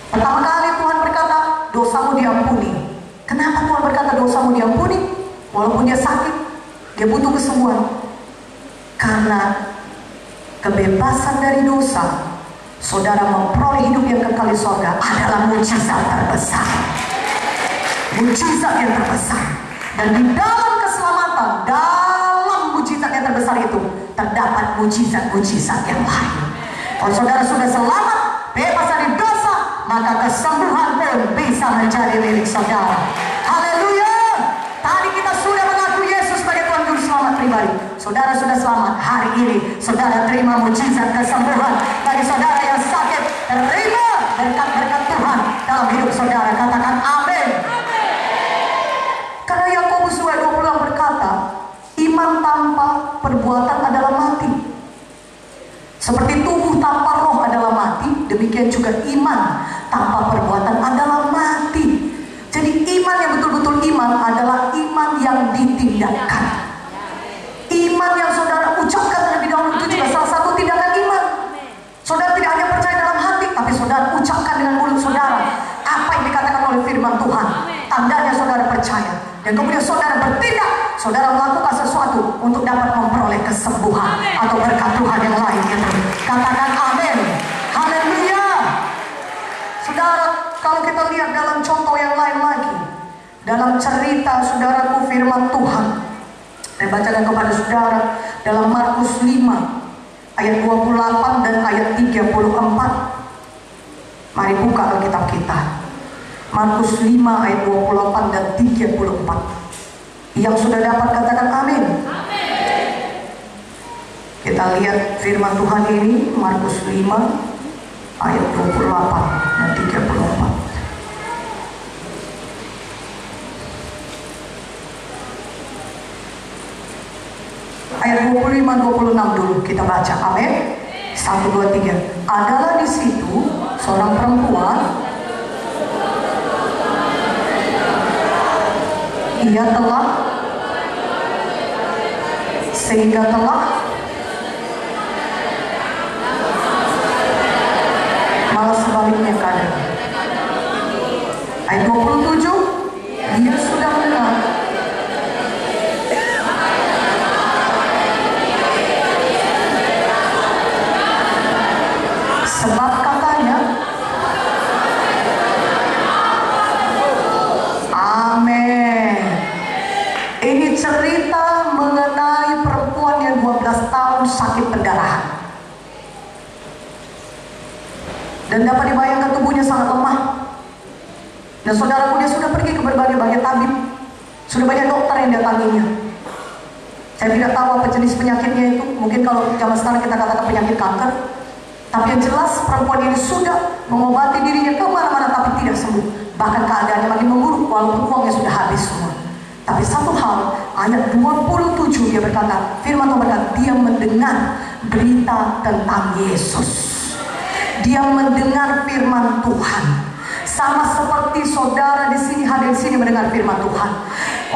Pertama kali Tuhan berkata, dosamu diampuni. Kenapa Tuhan berkata dosamu diampuni? Walaupun dia sakit, dia butuh kesembuhan. Karena kebebasan dari dosa, saudara memperoleh hidup yang kekal di surga, adalah mujizat terbesar. Mujizat yang terbesar. Dan di dalam keselamatan, dalam mujizat yang terbesar itu, terdapat mujizat-mujizat yang lain. Kalau saudara sudah selamat, bebas dari dosa, maka kesembuhan pun bisa menjadi milik saudara. Haleluya. Tadi kita sudah mengaku Yesus sebagai Tuhan Juru Selamat pribadi. Saudara sudah selamat. Hari ini saudara terima mujizat kesembuhan. Bagi saudara yang sakit, terima berkat-berkat Tuhan dalam hidup saudara. Katakan amin. Karena Yakobus 2:20 berkata, iman tanpa perbuatan adalah mati. Seperti tubuh tanpa roh adalah mati, demikian juga iman tanpa perbuatan adalah mati. Jadi iman yang betul-betul iman adalah iman yang ditindakkan. Iman yang saudara ucapkan terlebih dahulu itu juga salah satu tindakan iman. Saudara tidak hanya percaya dalam hati, tapi saudara ucapkan dengan mulut saudara apa yang dikatakan oleh firman Tuhan. Tandanya saudara percaya. Dan kemudian saudara bertindak, saudara melakukan sesuatu untuk dapat memperoleh kesembuhan atau berkat Tuhan yang lain. Katakan amin. Haleluya. Saudara, kalau kita lihat dalam contoh yang lain lagi, dalam cerita saudaraku firman Tuhan, saya bacakan kepada saudara dalam Markus 5 ayat 28 dan ayat 34. Mari buka Alkitab kita. Markus 5 ayat 28 dan 34. Yang sudah dapat katakan amin. Amin. Kita lihat firman Tuhan ini, Markus 5 ayat 28 dan 34. Ayat 25-26 dulu kita baca. Amin. 1, 2, 3. Adalah di situ seorang perempuan, ia telah sehingga telah malah sebaliknya keadaan. Ayat 27, dia sudah mendengar sebab katanya Dan dapat dibayangkan tubuhnya sangat lemah. Dan saudaraku, dia sudah pergi ke berbagai-bagai tabib. Sudah banyak dokter yang datanginya. Saya tidak tahu apa jenis penyakitnya itu. Mungkin kalau zaman sekarang kita katakan penyakit kanker. Tapi yang jelas perempuan ini sudah mengobati dirinya kemana-mana tapi tidak sembuh. Bahkan keadaannya makin memburuk walaupun uangnya sudah habis semua. Tapi satu hal, ayat 27 dia berkata, firman Tuhan berkata, dia mendengar berita tentang Yesus. Dia mendengar firman Tuhan. Sama seperti saudara di sini, hadir di sini mendengar firman Tuhan.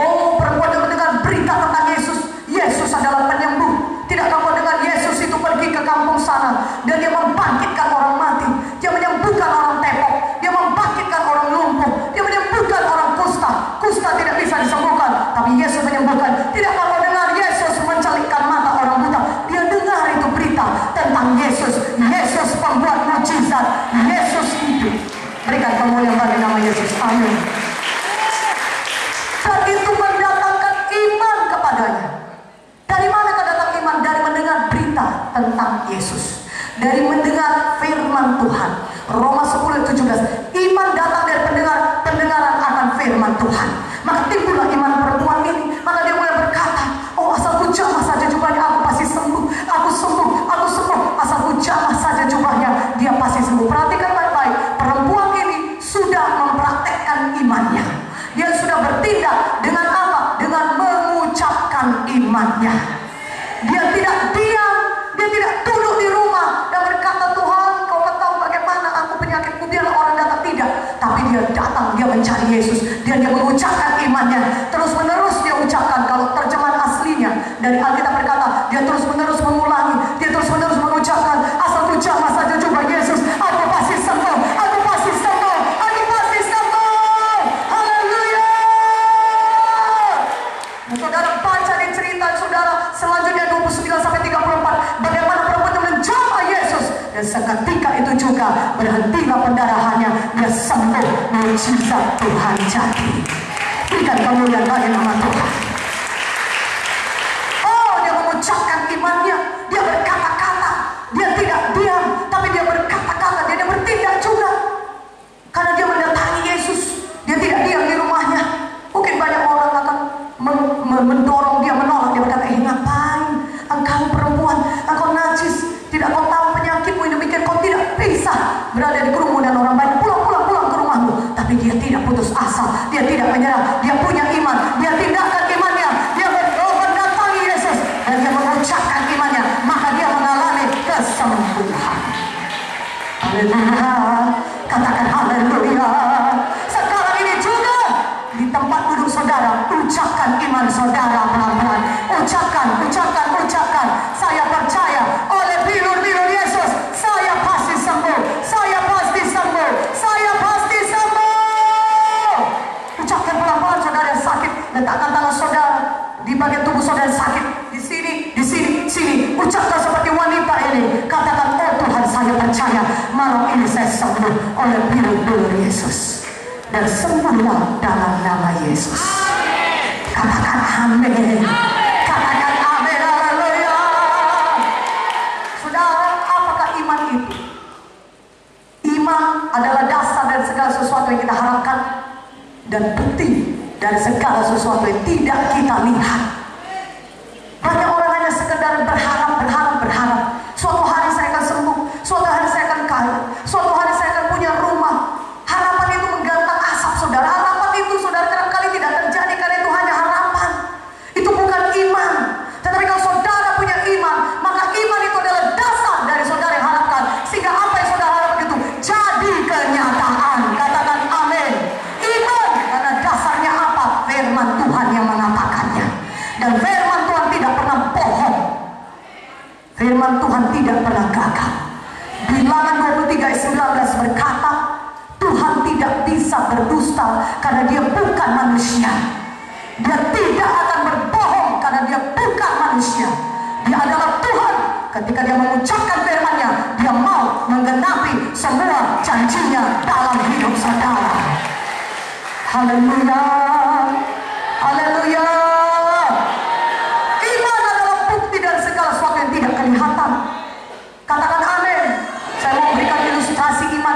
Oh, perempuan yang mendengar berita tentang Yesus. Yesus adalah penyembuh. Tidak kamu dengar Yesus itu pergi ke kampung sana dan dia membangkitkan orang mati. Dia menyembuhkan orang tepok. Dia membangkitkan orang lumpuh. Dia menyembuhkan orang kusta. Kusta tidak bisa disembuhkan, tapi Yesus menyembuhkan. Tidak kamu dengar Yesus mencelikkan mata orang buta. Dia dengar itu berita tentang Yesus. Yesus pembuat mukjizat. Yesus hidup. Berikan kemuliaan bagi nama Yesus. Amin. Dan itu mendatangkan iman kepadanya. Dari mana datang iman? Dari mendengar berita tentang Yesus. Dari mendengar firman Tuhan. Roma 10:17. Iman datang dari pendengaran akan firman Tuhan. Maka timbullah iman perempuan ini. Maka dia mulai berkata, oh asalku jamah saja jubahnya, aku pasti sembuh. Aku sembuh, aku sembuh. Asalku jamah saja jubahnya, dia pasti sembuh. Perhatikan baik-baik. Perempuan ini sudah mempraktekkan imannya. Dia sudah bertindak dengan apa? Dengan mengucapkan imannya. Dia tidak diam, dia tidak duduk di rumah dan berkata, Tuhan kau tahu bagaimana aku penyakitku, biarlah orang datang. Tidak, tapi dia datang, dia mencari Yesus dan dia mengucapkan imannya. Terus menerus dia ucapkan. Kalau terjemahan aslinya dari Alkitab berkata, dia terus menerus mengulangi, dia terus menerus mengucapkan, asalku jamah saja jubah Yesus, aku pasti sembuh, aku pasti sembuh, aku pasti sembuh. Haleluya. Nah, saudara baca di cerita saudara selanjutnya 29-34, bagaimana perempuan itu menjamah Yesus, dan seketika itu juga berhentilah pendarahannya, dia sembuh. Mujizat Tuhan jadi. Berikan kemuliaan bagi nama Tuhan. Oh, dia mengucapkan imannya, dia berkata-kata, dia tidak diam, tapi dia berkata-kata, dia bertindak juga. Karena dia mendatangi Yesus, dia tidak diam di rumahnya. Mungkin banyak orang akan mendorong dia, menolak. Dia berkata, ngapain engkau perempuan, engkau najis, tidak kau tahu penyakitmu yang demikian, kau tidak bisa berada di kerumunan orang banyak, pulang ke rumahmu. Tapi dia tidak putus asa, dia tidak menyerah, dia punya iman, dia tindakan imannya, dia mendatangi Yesus dan dia mengucapkan imannya, maka dia mengalami kesembuhan. Haleluya, katakan haleluya. Sekarang ini juga di tempat duduk saudara, ucapkan iman saudara pelan-pelan. Ucapkan. Saya percaya oleh bilur-bilur Yesus, saya pasti sembuh. Saya pasti sembuh. Saya pasti sembuh. Ucapkan pelan-pelan saudara yang sakit. Letakkan tangan saudara di bagian tubuh saudara yang sakit. Di sini. Ucapkan seperti wanita ini. Katakan, oh Tuhan, saya percaya malam ini saya sembuh oleh bilur-bilur Yesus. Dan sembuhlah dalam nama Yesus. Katakan amin. Katakan amin. Haleluya. Saudara, apakah iman itu? Iman adalah dasar dari segala sesuatu yang kita harapkan dan bukti dari segala sesuatu yang tidak kita lihat. Banyak orang hanya sekedar berharap. Suatu hari saya akan sembuh, suatu hari saya akan kaya, suatu hari saya akan punya rumah. Harapan itu menggantang asap saudara. Harapan itu saudara kerap kali tidak terjadi karena itu hanya harapan. Itu bukan iman. Tetapi kalau saudara punya iman, maka iman itu adalah dasar dari saudara yang harapkan. Sehingga apa yang saudara harapkan itu jadi kenyataan. Katakan amin. Iman karena dasarnya apa? Firman Tuhan yang mengatakannya. Dan firman Tuhan tidak pernah bohong. Firman Tuhan tidak pernah gagal. Bilangan 23:19 berkata, Tuhan tidak bisa berdusta karena dia bukan manusia. Dia tidak akan berbohong karena dia bukan manusia. Dia adalah Tuhan. Ketika dia mengucapkan firman-Nya, dia mau menggenapi semua janjinya dalam hidup saudara. Haleluya. Haleluya. Iman adalah bukti dari segala sesuatu yang tidak kelihatan. Katakan amin. Saya mau berikan ilustrasi iman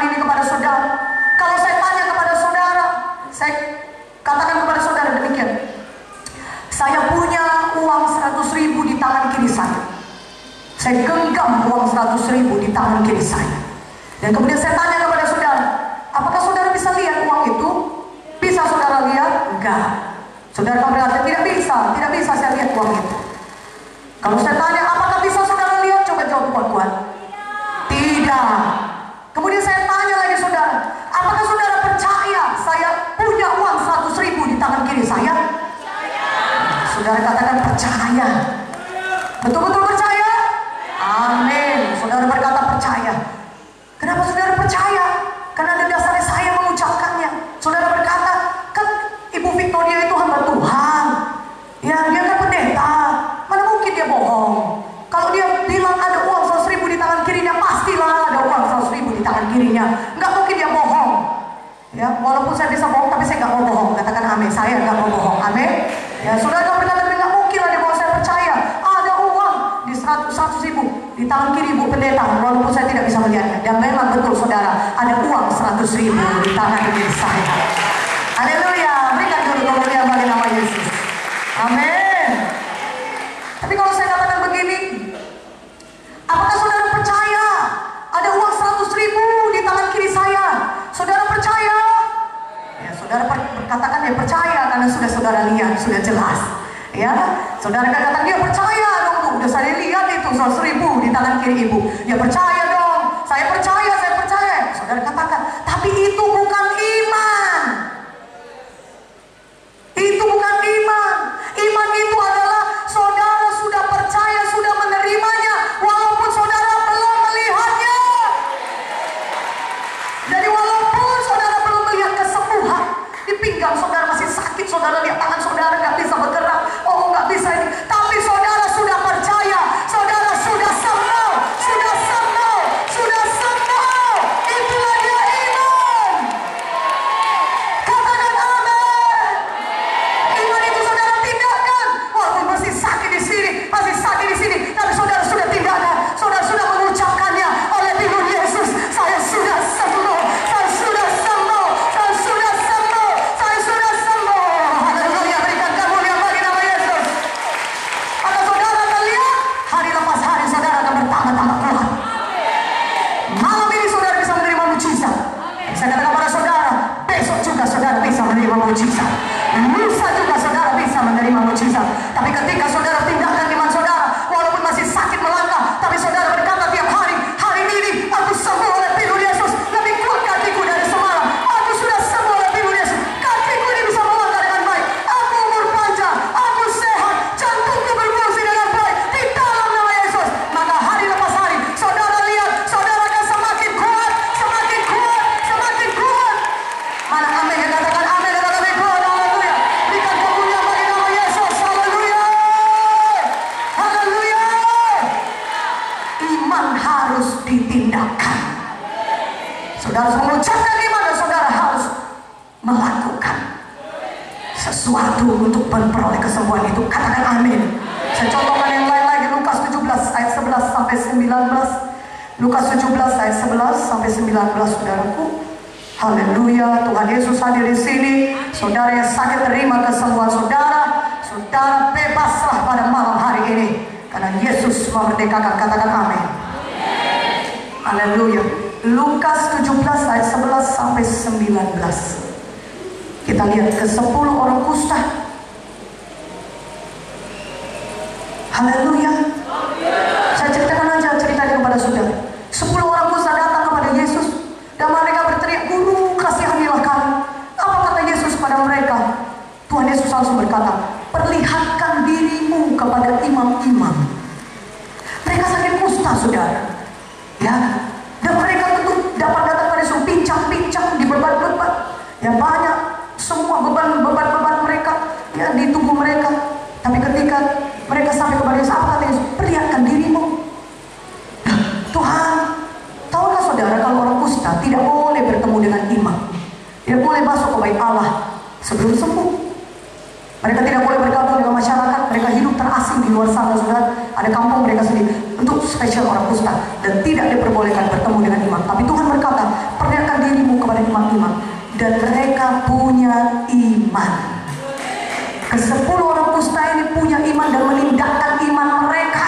Dan kemudian saya tanya kepada saudara, apakah saudara bisa lihat uang itu? Bisa saudara lihat? Enggak. Saudara berkata, tidak bisa saya lihat uang itu. Kalau saya tanya, apakah bisa saudara lihat? Coba jawab kuat-kuat. Tidak. Kemudian saya tanya lagi saudara, apakah saudara percaya saya punya uang 100.000 di tangan kiri saya? Saudara katakan percaya. Betul-betul percaya? Amin. Saudara berkata percaya. Kenapa saudara percaya? Karena ada dasarnya saya mengucapkannya. Saudara berkata, kan Ibu Victoria itu hamba Tuhan. Ya, dia kan pendeta. Mana mungkin dia bohong? Kalau dia bilang ada uang 100.000 di tangan kirinya, pastilah ada uang 100.000 di tangan kirinya. Nggak mungkin dia bohong. Ya, walaupun saya bisa bohong, tapi saya nggak mau bohong. Katakan amin. Saya nggak mau bohong. Amin. Ya, saudara berkata nggak mungkin lah dia bohong. Saya percaya ada uang di 100.000 di tangan kiri Ibu Pendeta, walaupun saya tidak bisa melihatnya. Dan memang betul saudara, ada uang 100.000 di tangan kiri saya. Haleluya. Berikan dulu kemuliaan bagi nama Yesus. Amin. Tapi kalau saya katakan begini, apakah saudara percaya ada uang 100.000 di tangan kiri saya? Saudara percaya? Ya, saudara katakan dia percaya karena sudah saudara lihat, sudah jelas. Ya, saudara katakan dia percaya dong Bu, udah saya lihat itu 100.000 di tangan kiri Ibu. Dia percaya dong, saya percaya. Saudara katakan, tapi itu bukan iman. Itu bukan iman. Iman itu adalah saudara sudah percaya, sudah menerimanya, walaupun saudara belum melihatnya. Jadi walaupun saudara belum melihat kesembuhan, di pinggang saudara masih sakit, saudara lihat tangan saudara nggak bisa bergerak, oh nggak bisa ini, tapi saudara sudah percaya, saudara sudah sembuh, sudah sembuh, sudah sembuh. Itulah dia iman. Katakan amin. Iman itu saudara tindakan, walaupun masih sakit di sini, tapi saudara sudah tindakan, saudara sudah mengucapkannya oleh Tuhan Yesus. Saya sudah sembuh, saya sudah sembuh, saya sudah sembuh, saya sudah sembuh. Haleluya, berikan kemuliaan bagi nama Yesus. Maka saudara akan lihat hari lepas hari saudara akan bertambah-tambah kuat. Malam ini saudara bisa menerima mujizat. Saya katakan kepada saudara, besok juga saudara bisa menerima mujizat. Lusa juga saudara bisa menerima mujizat. Tapi ketika saudara tindakan iman saudara, walaupun masih sakit melangkah, tapi saudara berkata tiap hari, hari ini aku sembuh oleh Tuhan Yesus. Lebih kuat kakiku dari semalam. Aku sudah sembuh oleh Tuhan Yesus. Kakiku ini bisa melangkah dengan baik. Aku umur panjang, aku sehat, jantungku berfungsi dengan baik di dalam nama Yesus. Maka hari lepas hari, saudara lihat, saudara akan semakin kuat, semakin kuat, semakin kuat. Mana amin yang katakan amin dan lebih kuat. Haleluya. Berikan kemuliaan bagi nama Yesus. Haleluya. Haleluya. Iman harus ditindakkan. Saudara harus mengucapkan iman dan saudara harus melakukan sesuatu untuk memperoleh kesembuhan itu. Katakan amin. Saya contohkan yang lain lagi, Lukas 17 ayat 11 sampai 19. Lukas 17 ayat 11 sampai 19, saudaraku. Haleluya, Tuhan Yesus hadir di sini. Saudara yang sakit terima kesembuhan saudara. Saudara bebaslah pada malam hari ini, karena Yesus memerdekakan. Katakan amin. Haleluya. Lukas 17 ayat 11 sampai 19. Kita lihat ke 10 orang kusta. Haleluya. Saya ceritakan aja ceritanya kepada saudara. 10 orang kusta datang kepada Yesus dan mereka berteriak, "Guru, kasihanilah kami." Apa kata Yesus pada mereka? Tuhan Yesus langsung berkata, "Perlihatkan dirimu kepada imam-imam." Mereka sakit kusta, saudara. Ya, dan mereka tentu dapat datang pada Yesus, pincang-pincang di beban-beban. Ya, banyak semua beban-beban mereka ya di tubuh mereka. Tapi ketika mereka sampai kepada Yesus, apa kata Yesus? "Perlihatkan dirimu." Tuhan, tahukah saudara kalau orang kusta tidak boleh bertemu dengan imam, tidak boleh masuk ke bait Allah sebelum sembuh. Mereka tidak boleh bergabung dengan masyarakat. Mereka hidup terasing di luar sana, saudara. Ada kampung mereka sendiri untuk spesial orang kusta, dan tidak diperbolehkan bertemu dengan imam. Tapi Tuhan berkata, "Perlihatkan dirimu kepada imam-imam." Dan mereka punya iman. Ke-10 orang kusta ini punya iman dan menindakkan iman mereka.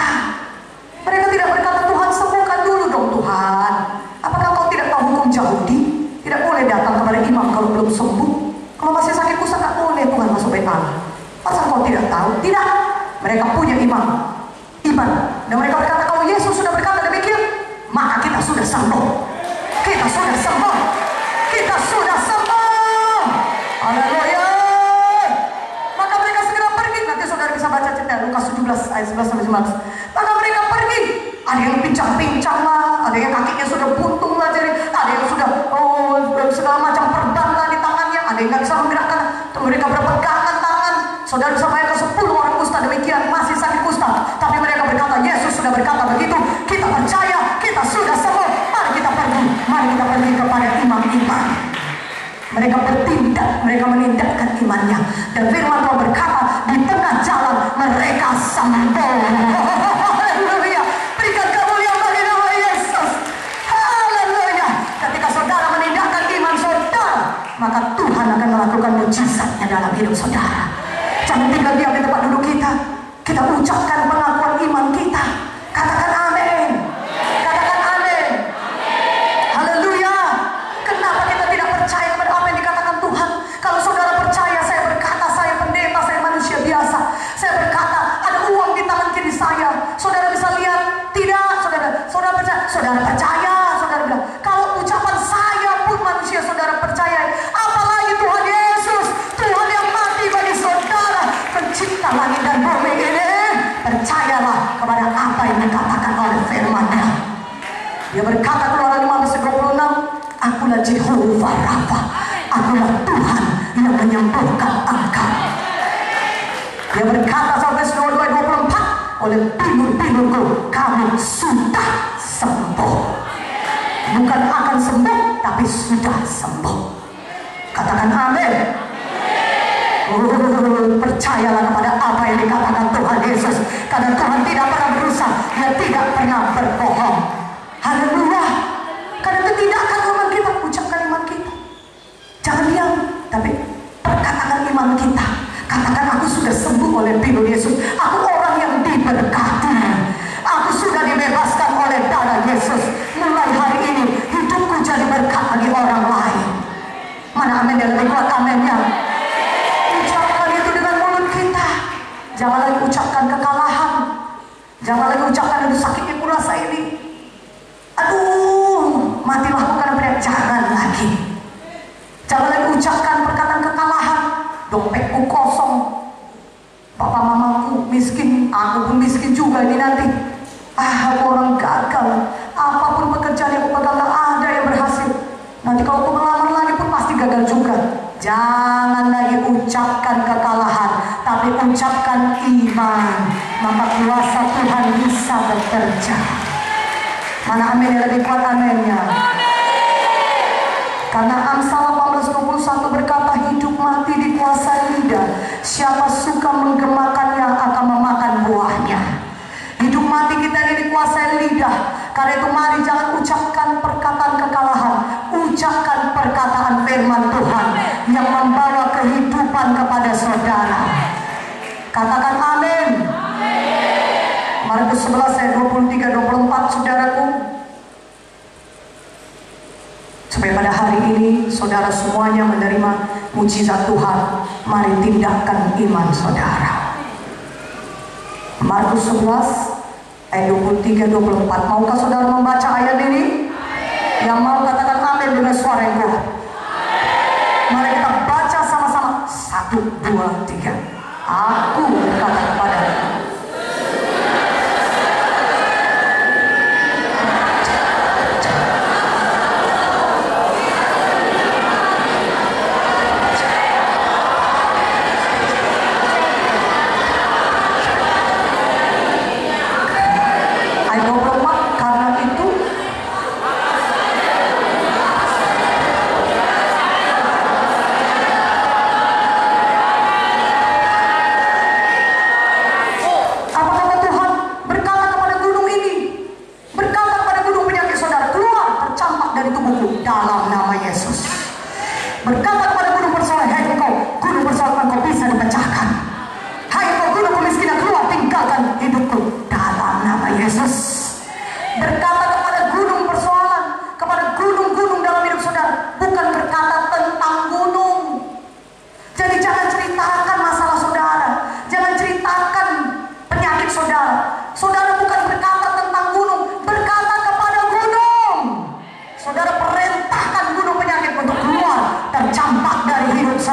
Mereka tidak berkata, "Tuhan, sembuhkan dulu dong Tuhan. Apakah kau tidak tahu betul-betul sembuh. Kalau masih sakit kusta nggak boleh Tuhan masuk bait Allah. Masa kau tidak tahu? Tidak. Mereka punya iman. Dan mereka berkata, kalau Yesus sudah berkata demikian, maka kita sudah sembuh. Kita sudah sembuh. Kita sudah sembuh. Haleluya. Maka mereka segera pergi. Nanti saudara bisa baca cerita Lukas 17 ayat 11 sampai 19. Maka mereka pergi. Ada yang pincang-pincang lah, ada yang kakinya sudah buntung lah, ada yang sudah segala macam perban lah di tangannya, ada yang nggak bisa menggerakkan. Mereka berpegangan tangan. Saudara bisa bayangkan 10 orang kusta demikian masih sakit kusta, tapi mereka berkata, Yesus sudah berkata begitu, kita percaya, kita sudah sembuh. Mari kita pergi kepada imam-imam. Mereka bertindak, mereka menindakkan imannya. Dan firman Tuhan berkata, di tengah jalan mereka sembuh. Haleluya. Berikan kemuliaan bagi nama Yesus. Haleluya. Ketika saudara menindakkan iman saudara, maka Tuhan akan melakukan mujizatnya dalam hidup saudara. Jangan tinggal diam di tempat duduk kita. Kita ucapkan pengakuan iman kita. Katakan amin. Katakan amin. Haleluya. Kenapa kita tidak percaya kepada apa yang dikatakan Tuhan? Kalau saudara percaya, saya berkata, saya pendeta, saya manusia biasa. Saya berkata, ada uang di tangan kiri saya. Saudara bisa lihat? Tidak, saudara percaya. Saudara percaya, saudara bilang, kalau ucapan saya pun manusia saudara percaya, apalagi Tuhan Yesus, Tuhan yang mati bagi saudara, pencipta langit dan bumi ini. Percayalah kepada apa yang dikatakan oleh firman-Nya. Dia berkata Keluaran 15:26, akulah Jehovah Rafa, akulah Tuhan yang menyembuhkan engkau. Dia berkata sampai 22:24, oleh binur-binurku kamu sudah sembuh. Bukan akan sembuh, tapi sudah sembuh. Katakan amin. Percayalah kepada apa yang dikatakan Tuhan Yesus, karena Tuhan tidak pernah berusaha, Dia tidak pernah berbohong. Haleluya. Karena itu tidakkan iman kita, ucapkan iman kita. Jangan diam, tapi perkatakan iman kita. Katakan, aku sudah sembuh oleh binur Yesus. Aku orang yang diberkati. Aku sudah dibebaskan oleh darah Yesus. Mulai hari ini hidupku jadi berkat bagi orang lain. Mana amin yang lebih kuat aminnya? Ucapkan itu dengan mulut kita. Jangan lagi ucapkan kekalahan. Jangan lagi ucapkan, aduh sakitnya kurasa ini, aduh matilah aku karena teriak. Jangan lagi. Jangan lagi ucapkan perkataan kekalahan. Dompetku kosong, papa mamaku miskin, aku pun miskin juga ini nanti. Aku orang gagal. Apapun pekerjaan yang aku pegang gak ada yang berhasil. Nanti kalau aku melamar lagi pun pasti gagal juga. Jangan lagi ucapkan kekalahan, tapi ucapkan iman. Maka kuasa Tuhan bisa bekerja. Mana amin yang lebih kuat aminnya? Karena Amsal 18:21 berkata, hidup mati dikuasai lidah. Siapa suka menggemakannya akan memakan buahnya. Hidup mati kita ini dikuasai lidah. Karena itu mari jangan ucapkan perkataan kekalahan. Ucapkan perkataan firman Tuhan yang membawa kehidupan kepada saudara. Katakan amin. Markus 11 ayat 23-24, saudaraku. Supaya pada hari ini saudara semuanya menerima mujizat Tuhan, mari tindakan iman saudara. Markus 11 ayat 23-24. Maukah saudara membaca ayat ini? Yang mau katakan amin dengan suara yang kuat. Mari kita baca sama-sama. 1, 2, 3. Aku berkata kepadamu, gunung dalam hidup saudara, bukan berkata tentang gunung.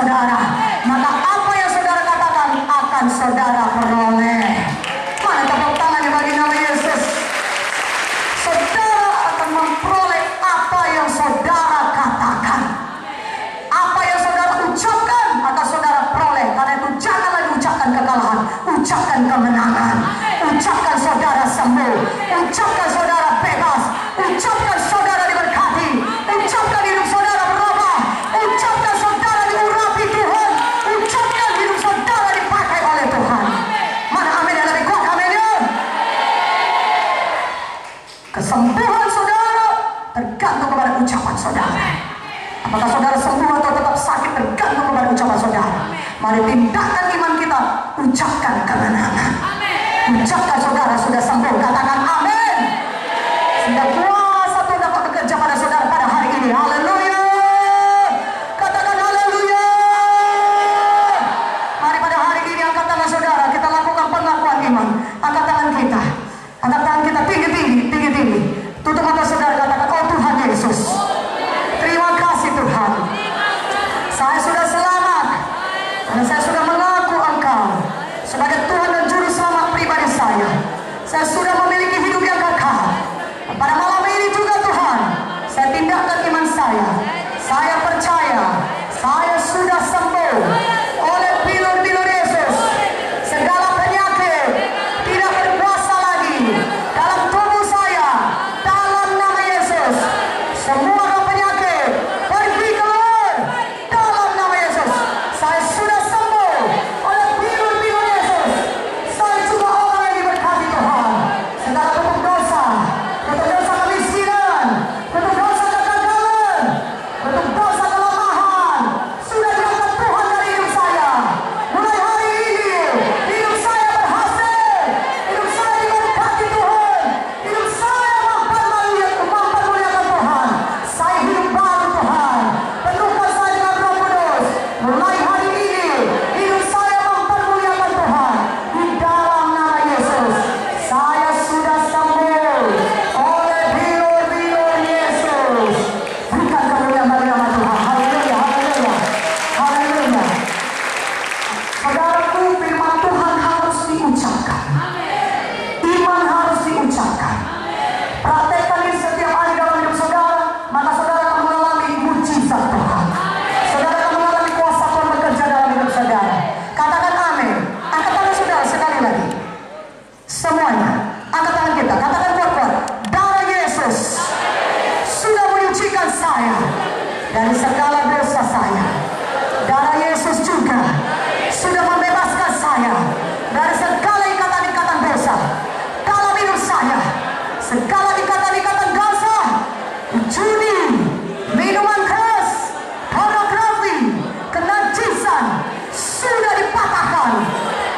saudara, maka apa yang saudara katakan akan saudara peroleh. Mana tepuk tangannya bagi nama Yesus. Saudara akan memperoleh apa yang saudara katakan. Apa yang saudara ucapkan akan saudara peroleh. Karena itu jangan lagi ucapkan kekalahan, ucapkan kemenangan. Ucapkan saudara sembuh, ucapkan saudara bebas, ucapkan saudara diberkati, ucapkan hidup saudara berubah, ucapkan saudara diurapi Tuhan, ucapkan hidup saudara dipakai oleh Tuhan. Mana amin yang lebih kuat? Amin ya. Kesembuhan saudara tergantung kepada ucapan saudara. Apakah saudara sembuh atau tetap sakit tergantung kepada ucapan saudara. Mari tindakan iman kita, ucapkan kemenangan. Ucapkan saudara sudah sembuh, katakan amin. Sehingga kuasa Tuhan dapat bekerja pada saudara pada hari ini. Haleluya. Katakan haleluya. Mari pada hari ini angkat tangan saudara, kita lakukan pengakuan iman. Angkat tangan kita, angkat tangan kita tinggi-tinggi. Tutup mata saudara, katakan, oh Tuhan Yesus, terima kasih Tuhan, saya sudah selamat karena saya sudah mengaku Engkau sebagai Tuhan dan Juru Selamat pribadi saya. Saya sudah memiliki hidup yang kekal. Pada malam ini juga Tuhan, saya tindakan iman saya. Saya percaya saya sudah sembuh oleh bilur-bilur Yesus. Segala penyakit tidak berkuasa lagi dalam tubuh saya. Dalam nama Yesus, semua penyakit pergi keluar. Dalam nama Yesus, saya sudah sembuh oleh bilur-bilur Yesus. Saya juga orang yang diberkati Tuhan. Segala bentuk dosa kemiskinan, bentuk dosa kegagalan, bentuk dosa kelemahan sudah diangkat Tuhan dari hidup saya. Mulai hari ini hidup saya berhasil, hidup saya diberkati Tuhan, hidup saya mempermuliakan Tuhan. Saya hidup baru Tuhan, penuhkan saya dengan Roh Kudus. Mulai hari ini hidup saya mempermuliakan Tuhan. Di dalam nama Yesus, saya sudah sembuh oleh bilur-bilur Yesus. Berikan kemuliaan bagi nama Tuhan. Haleluya, haleluya, haleluya. Saudaraku, firman Tuhan harus diucapkan. Iman harus diucapkan. Praktekkan ini setiap hari dalam hidup saudara, maka saudara akan mengalami mujizat Tuhan. Saudara akan mengalami kuasa Tuhan bekerja dalam hidup saudara. Katakan amin. Angkat tangan saudara sekali lagi. Semuanya, angkat tangan kita. Katakan kuat-kuat. Darah Yesus sudah menyucikan saya dari segala dosa saya. Darah Yesus juga sudah membebaskan saya dari segala ikatan-ikatan dosa dalam hidup saya. Segala ikatan-ikatan dosa, judi, minuman keras, pornografi, kenajisan sudah dipatahkan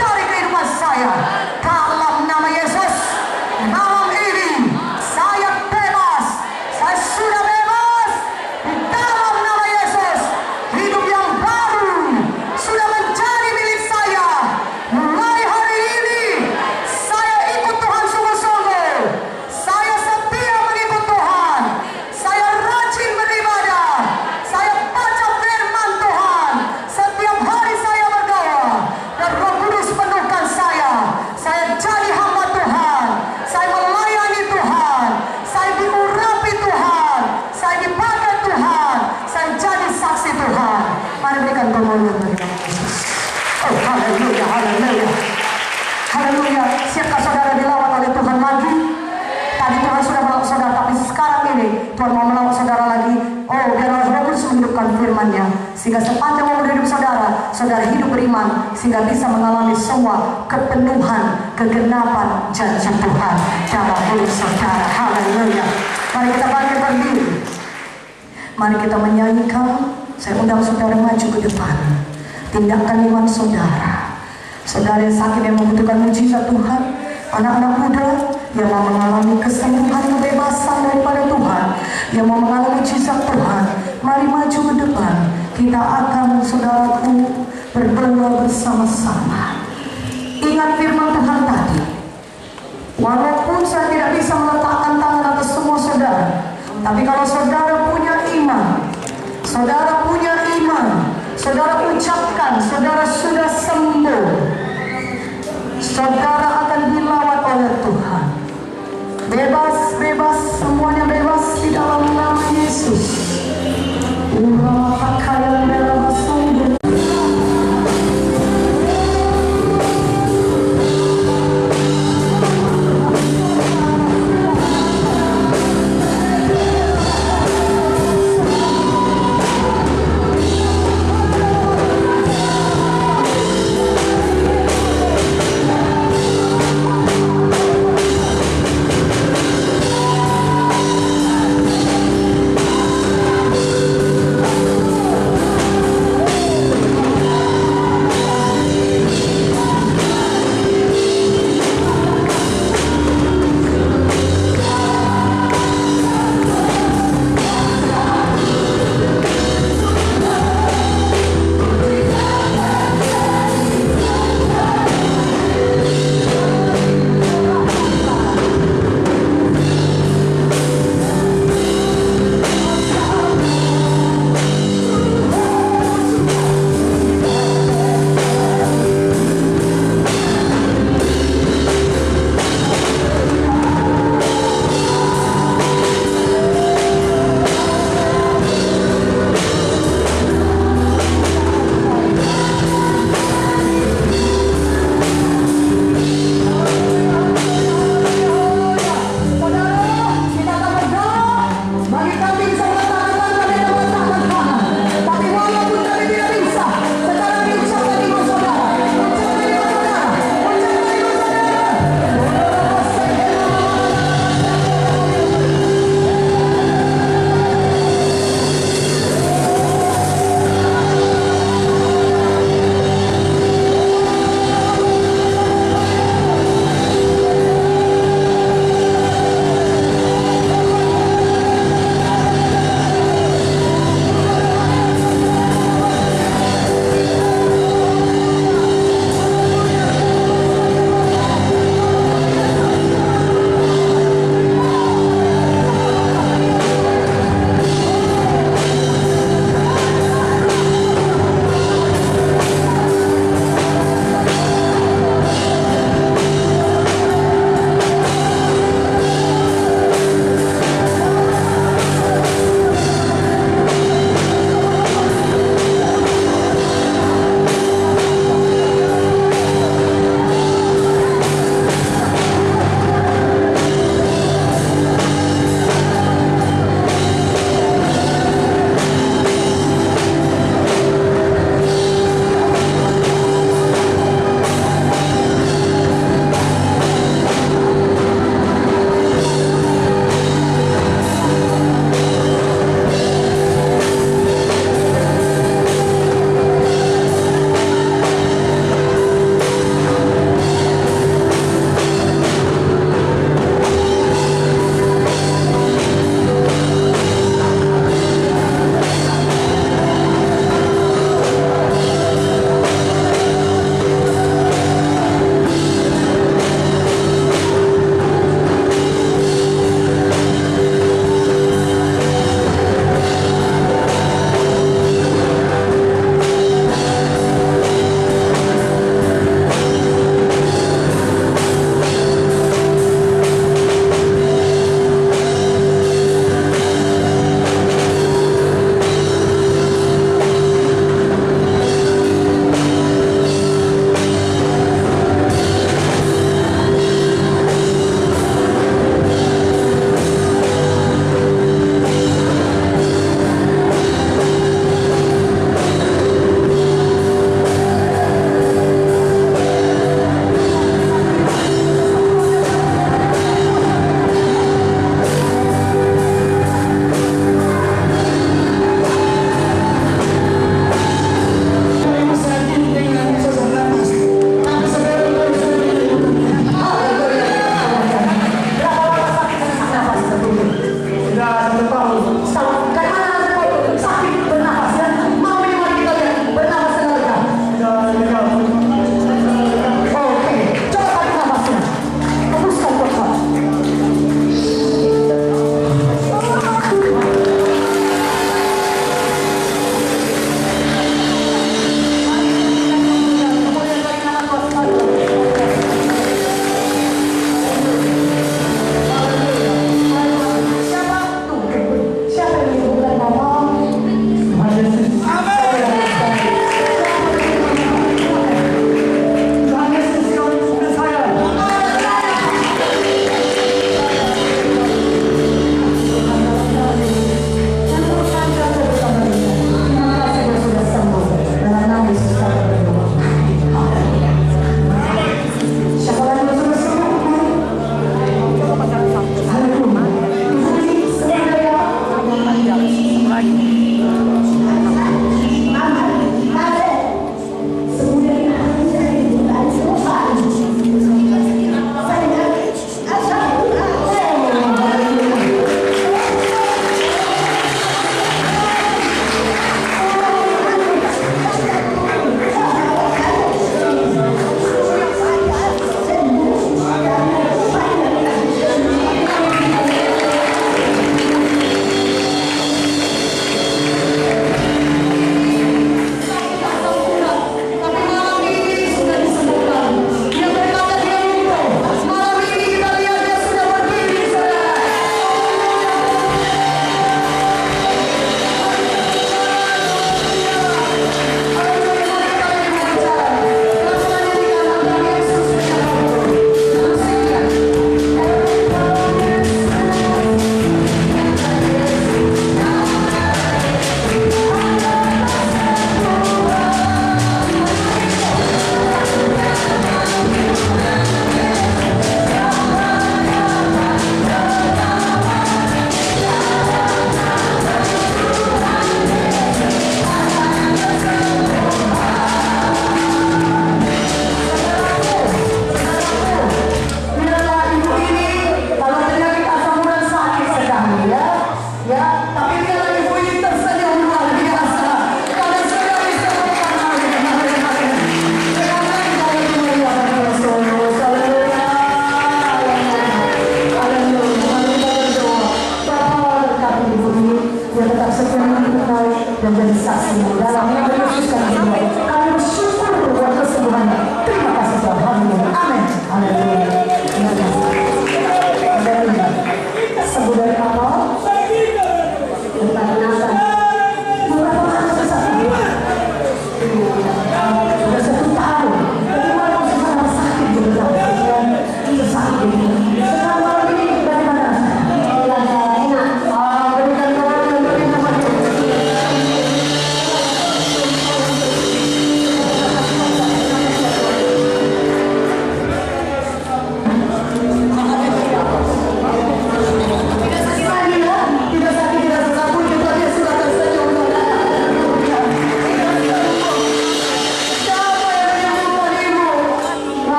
dari kehidupan saya. Dalam nama Yesus, malam ini saya bebas. Saya sudah bebas. Di dalam nama Yesus, hidup yang baru sudah menjadi milik saya. Mulai hari ini saya ikut Tuhan sungguh-sungguh. Saya setia mengikut Tuhan. Saya rajin beribadah. Saya baca firman Tuhan. Setiap hari saya berdoa dan Roh Kudus penuhkan saya. Saya jadi hamba Tuhan. Saya melayani Tuhan. Saya diurapi Tuhan. Saya dipakai Tuhan. Saya jadi saksi Tuhan. Mari berikan kemuliaan bagi nama Yesus. Oh, haleluya, haleluya, haleluya. Siapkah saudara dilawan oleh Tuhan lagi? Tadi Tuhan sudah melawat saudara, tapi sekarang ini Tuhan mau melawat saudara lagi. Oh, biar Roh Kudus menghidupkan firman-Nya, sehingga sepanjang umur hidup saudara, saudara hidup beriman, sehingga bisa mengalami semua kepenuhan, kegenapan janji Tuhan dalam hidup saudara. Haleluya. Mari kita bangkit berdiri. Mari kita menyanyikan. Saya undang saudara maju ke depan. Tindakan iman saudara. Saudara yang sakit yang membutuhkan mujizat Tuhan, anak-anak muda yang mau mengalami kesembuhan, kebebasan daripada Tuhan, yang mau mengalami mujizat Tuhan, mari maju ke depan. Kita akan, saudaraku, berdoa bersama-sama. Ingat firman Tuhan tadi. Walaupun saya tidak bisa meletakkan tangan atas semua saudara, tapi kalau saudara punya iman, saudara punya iman, Saudara ucapkan, saudara sudah sembuh. Saudara akan dilawat oleh Tuhan. Bebas, bebas, semuanya bebas di dalam nama Yesus. Pakaian dalam sungguh.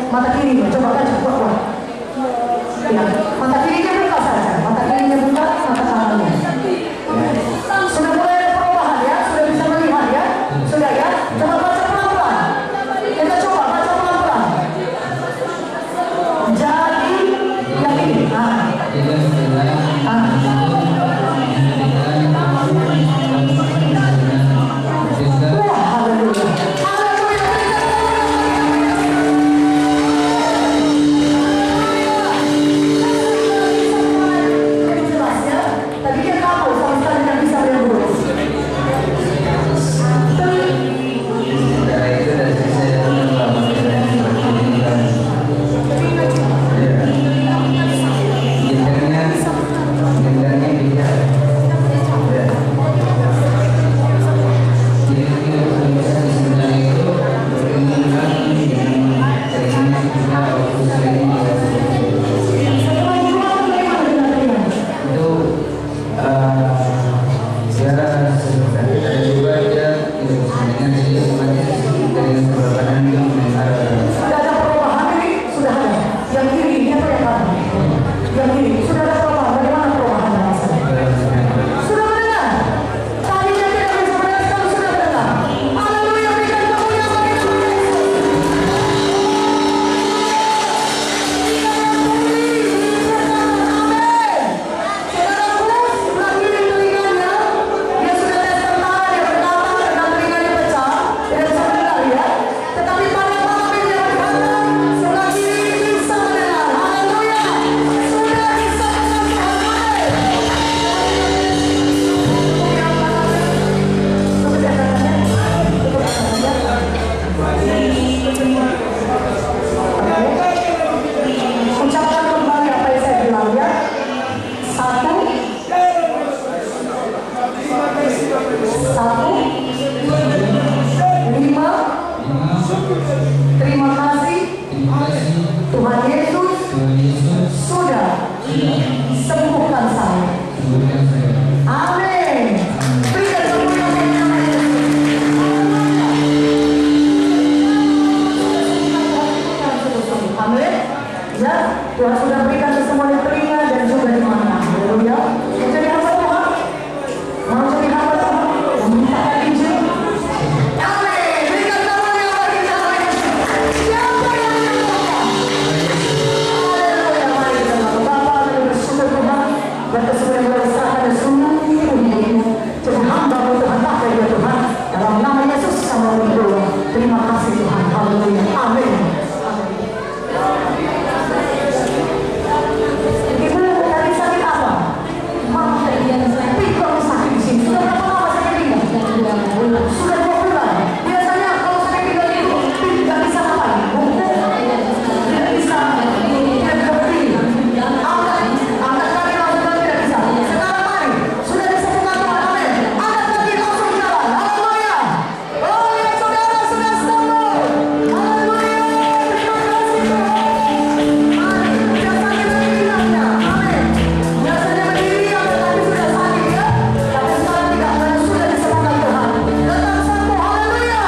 mata kirinya, coba kan coba kuat. Ya, mata kirinya buka saja, mata kirinya buka, mata kanannya. Sudah mulai ada perubahan ya, sudah bisa melihat ya, sudah ya. Coba baca pelan-pelan. Kita coba baca pelan-pelan. Jadi yang ini. Terima kasih Tuhan Yesus sudah sembuhkan saya. Amin. Berikan kemuliaan bagi nama Yesus. Amin. Ya, Tuhan sudah berikan ke semua di telinga dan juga di mana. Haleluya. Jadi hamba Tuhan, mau jadi hamba Tuhan, memintakan Injil. Terima kasih Tuhan. Haleluya. Amin. Ibu tadi sakit apa? Mama tadi pinggang sakit di sini. Sudah berapa lama sakit pinggang? Sudah 2 bulan. Biasanya kalau sakit pinggang itu tidak bisa apa? Tidak bisa. Tidak berdiri. Angkat kaki langsung tidak bisa. Sekarang mari. Sudah disembuhkan Tuhan. Amin. Angkat kaki langsung jalan. Haleluya. Oh ya saudara sudah sembuh. Haleluya. Terima kasih Tuhan. Mari. Sudah sakit lagi pinggangnya. Amin. Biasanya berdiri angkat kaki sudah sakit ya. Tapi sekarang tidak. Dan sudah disembuhkan Tuhan. Tetap sembuh. Haleluya.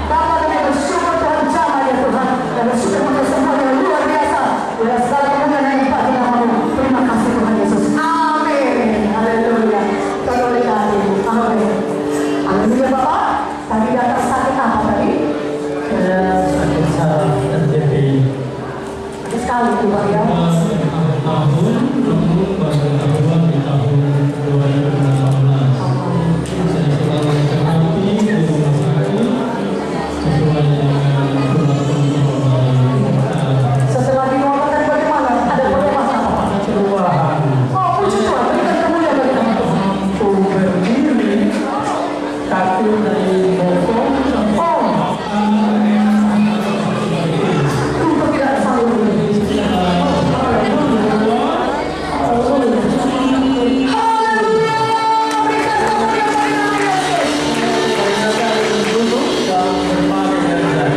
Bapak kami bersyukur Tuhan jamah ya Tuhan. Dan bersyukur untuk semua yang luar biasa. Bila segala kemuliaan yang lipat di namamu. Terima kasih Tuhan Yesus. Amin. Haleluya. Kita boleh kami. Amin. Haleluya Bapak. Tadi datang sakit apa tadi? Sakit saraf terjadi Sakit sekali Tuhan ya. tahun namun pada tahun di tahun 2018 saya selalu terapi di rumah sakit sesuai dengan Setelah dibawa tadi bagaimana? Ada problema apa? perubahan Oh puji Tuhan. Berikan kemuliaan bagi nama Tuhan. mampu berdiri kaki dari bokong sampai Untuk tidak selalu Haleluya. Berikan kemuliaan bagi nama Yesus. duduk dan berbaring dan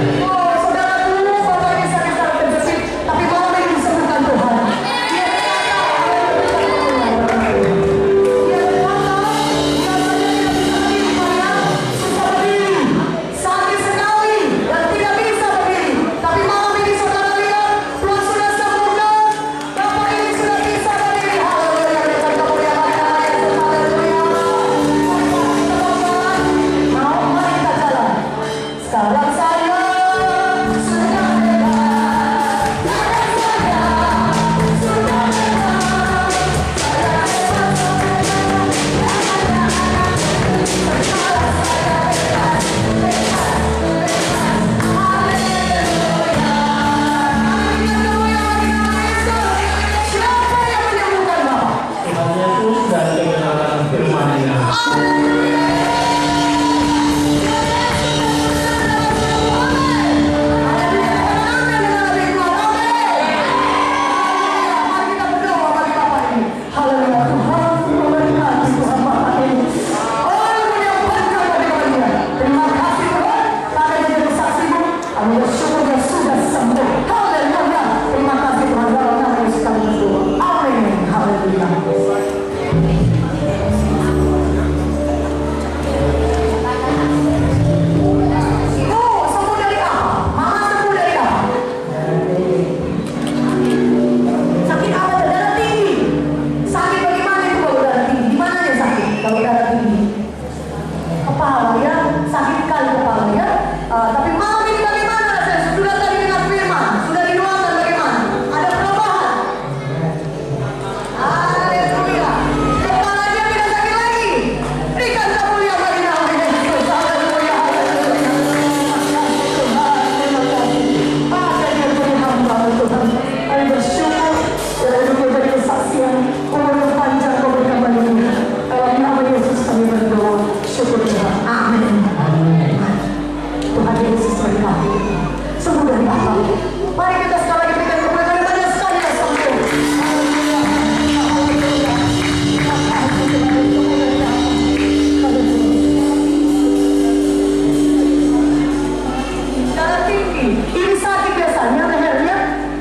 Ini sakit biasanya lehernya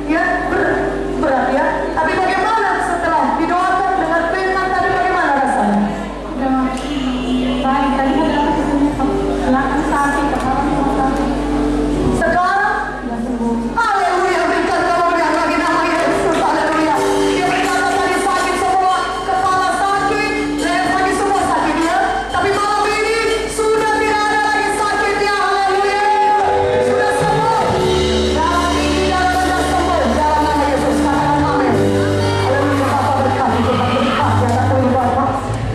ya berat ya. Tapi bagaimana setelah didoakan dengan firman tadi, bagaimana rasanya? Baik, tadi ada belakang sakit, kepala sakit. Sekarang Ya sembuh. haleluya, berikan kemuliaan bagi nama Yesus. Haleluya. Dia berkata tadi sakit semua, kepala sakit, leher sakit, semua sakit ya. Tapi malam ini sudah tidak ada lagi sakitnya. Haleluya. Sudah sembuh. Dalam ini dalam sudah sembuh. Dalam nama Yesus. Katakan amin. Haleluya. Bapa berkati, Tuhan berkati anak Tuhan Bapa.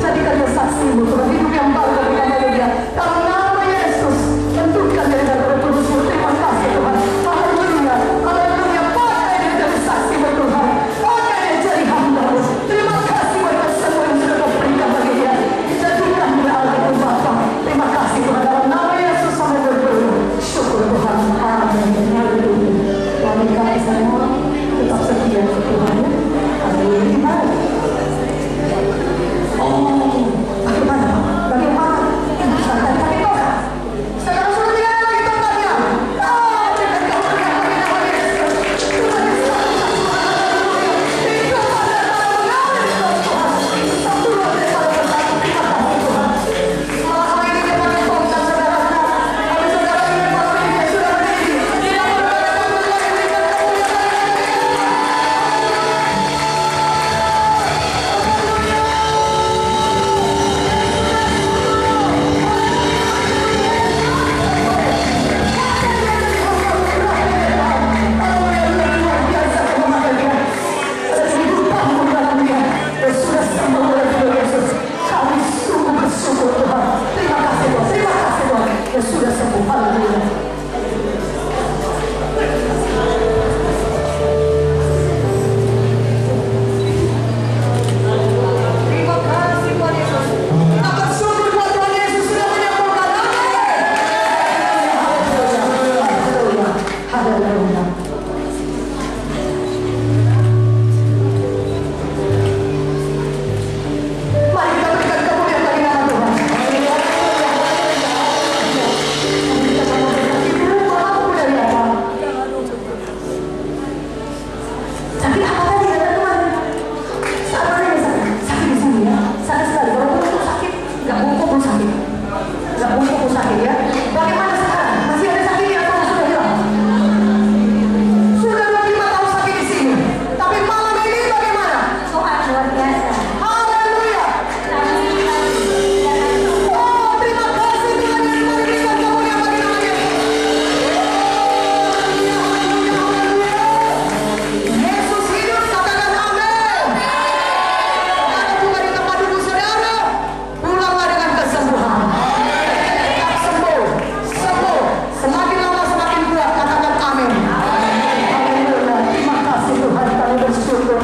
Jadikan dia saksimu, Tuhan, hidup yang baru bagi nama dia. Dalam nama Yesus, tentukan dia dalam Roh Kudus-Mu. Terima kasih Tuhan. Haleluya. Haleluya. Pakai dia jadi saksimu Tuhan. Pakai dia jadi hamba-Mu. Terima kasih buat semua yang sudah Kau berikan bagi dia. Jadikan dia anak Bapa. Terima kasih Tuhan. Dalam nama Yesus kami berdoa. Syukur Tuhan. Amin. Haleluya. Kami kasih semua tetap setia ke Tuhan. Haleluya. Oh, bagaimana? Bagaimana? Santai sakit orang. Sekarang sudah tidak ada lagi tempatnya. Berikan kemuliaan bagi nama Yesus. Tuhan Yesus. Haleluya. Satu roh daripada bersatu. Terima kasih Tuhan. Malam ini dia pakai tongkat saudara-saudara. Tapi saudara ini malam ini dia sudah berdiri. Dia berkata lagi berikan kemuliaan bagi sudah sembuh. Haleluya. Terima kasih Tuhan Yesus. Kita bersyukur buat Tuhan Yesus sudah menyembuhkan. Haleluya. Haleluya. Mari kita berikan kemuliaan bagi nama Tuhan. Sakit apa tadi kata teman? Saat mana dia sakit? Sakit di sini ya. Sakit sekali. Kalau bungkuk sakit, nggak bungkuk pun sakit. Nggak bungkuk pun sakit ya. Bagaimana sekarang? Masih ada sakitnya atau sudah hilang? Sudah 25 tahun sakit di sini. Tapi malam ini bagaimana? Tuhan luar biasa. Haleluya. Oh, terima kasih Tuhan Yesus. Mari berikan kemuliaan bagi nama Yesus. Haleluya, haleluya. Yesus hidup, katakan amin. Ada juga di tempat duduk saudara. Pulanglah dengan kesembuhan. Tetap sembuh, sembuh. Semakin lama semakin kuat, katakan amin. Haleluya. Terima kasih Tuhan, kami bersyukur.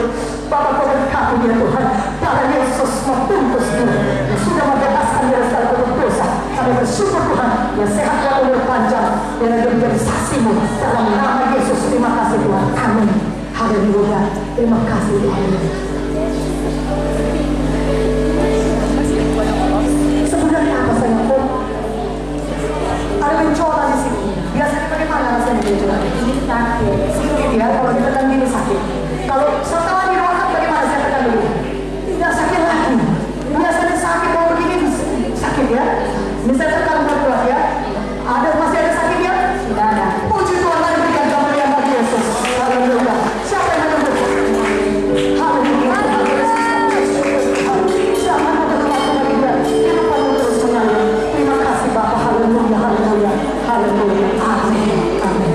Bapa Kau berkati dia Tuhan. Darah Yesus membungkus dia. Yang sudah membebaskan dia dari segala bentuk dosa. Kami bersyukur Tuhan. Yang sehat dan umur panjang. Dan dia menjadi saksimu. Dalam nama Yesus. Terima kasih Tuhan. Amin. Haleluya. Terima kasih Tuhan. Sebenarnya apa saya kok? Ada benjolan di sini. Biasanya bagaimana rasanya benjolan? Ini sakit. Sedikit ya, kalau ditekan gini sakit. Kalau setelah dirawat bagaimana saya tekan dulu? Tidak sakit lagi. Biasanya sakit kalau begini sakit ya. Ini saya tekan kuat ya. Masih ada sakit ya? Tidak ada. Puji Tuhan, mari berikan kemuliaan bagi Yesus. Haleluya. Siapa yang menunggu? Haleluya. Siapa yang menunggu bagi dia? Kehidupanmu terus mengalir. Terima kasih Bapa. Haleluya, haleluya, haleluya. Amin, amin.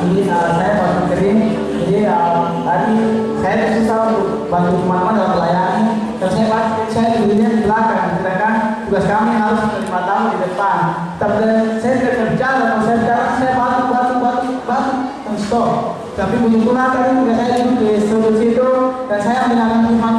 Jadi saya pas kering, jadi tadi saya susah untuk bantu teman-teman dalam melayani. Dan saya dulunya di belakang, sedangkan tugas kami harus menerima tamu di depan. Tapi saya tidak berbicara, kalau saya bicara saya batu dan stop. Tapi puji Tuhan tadi saya duduk di sudut situ dan saya mendengarkan firman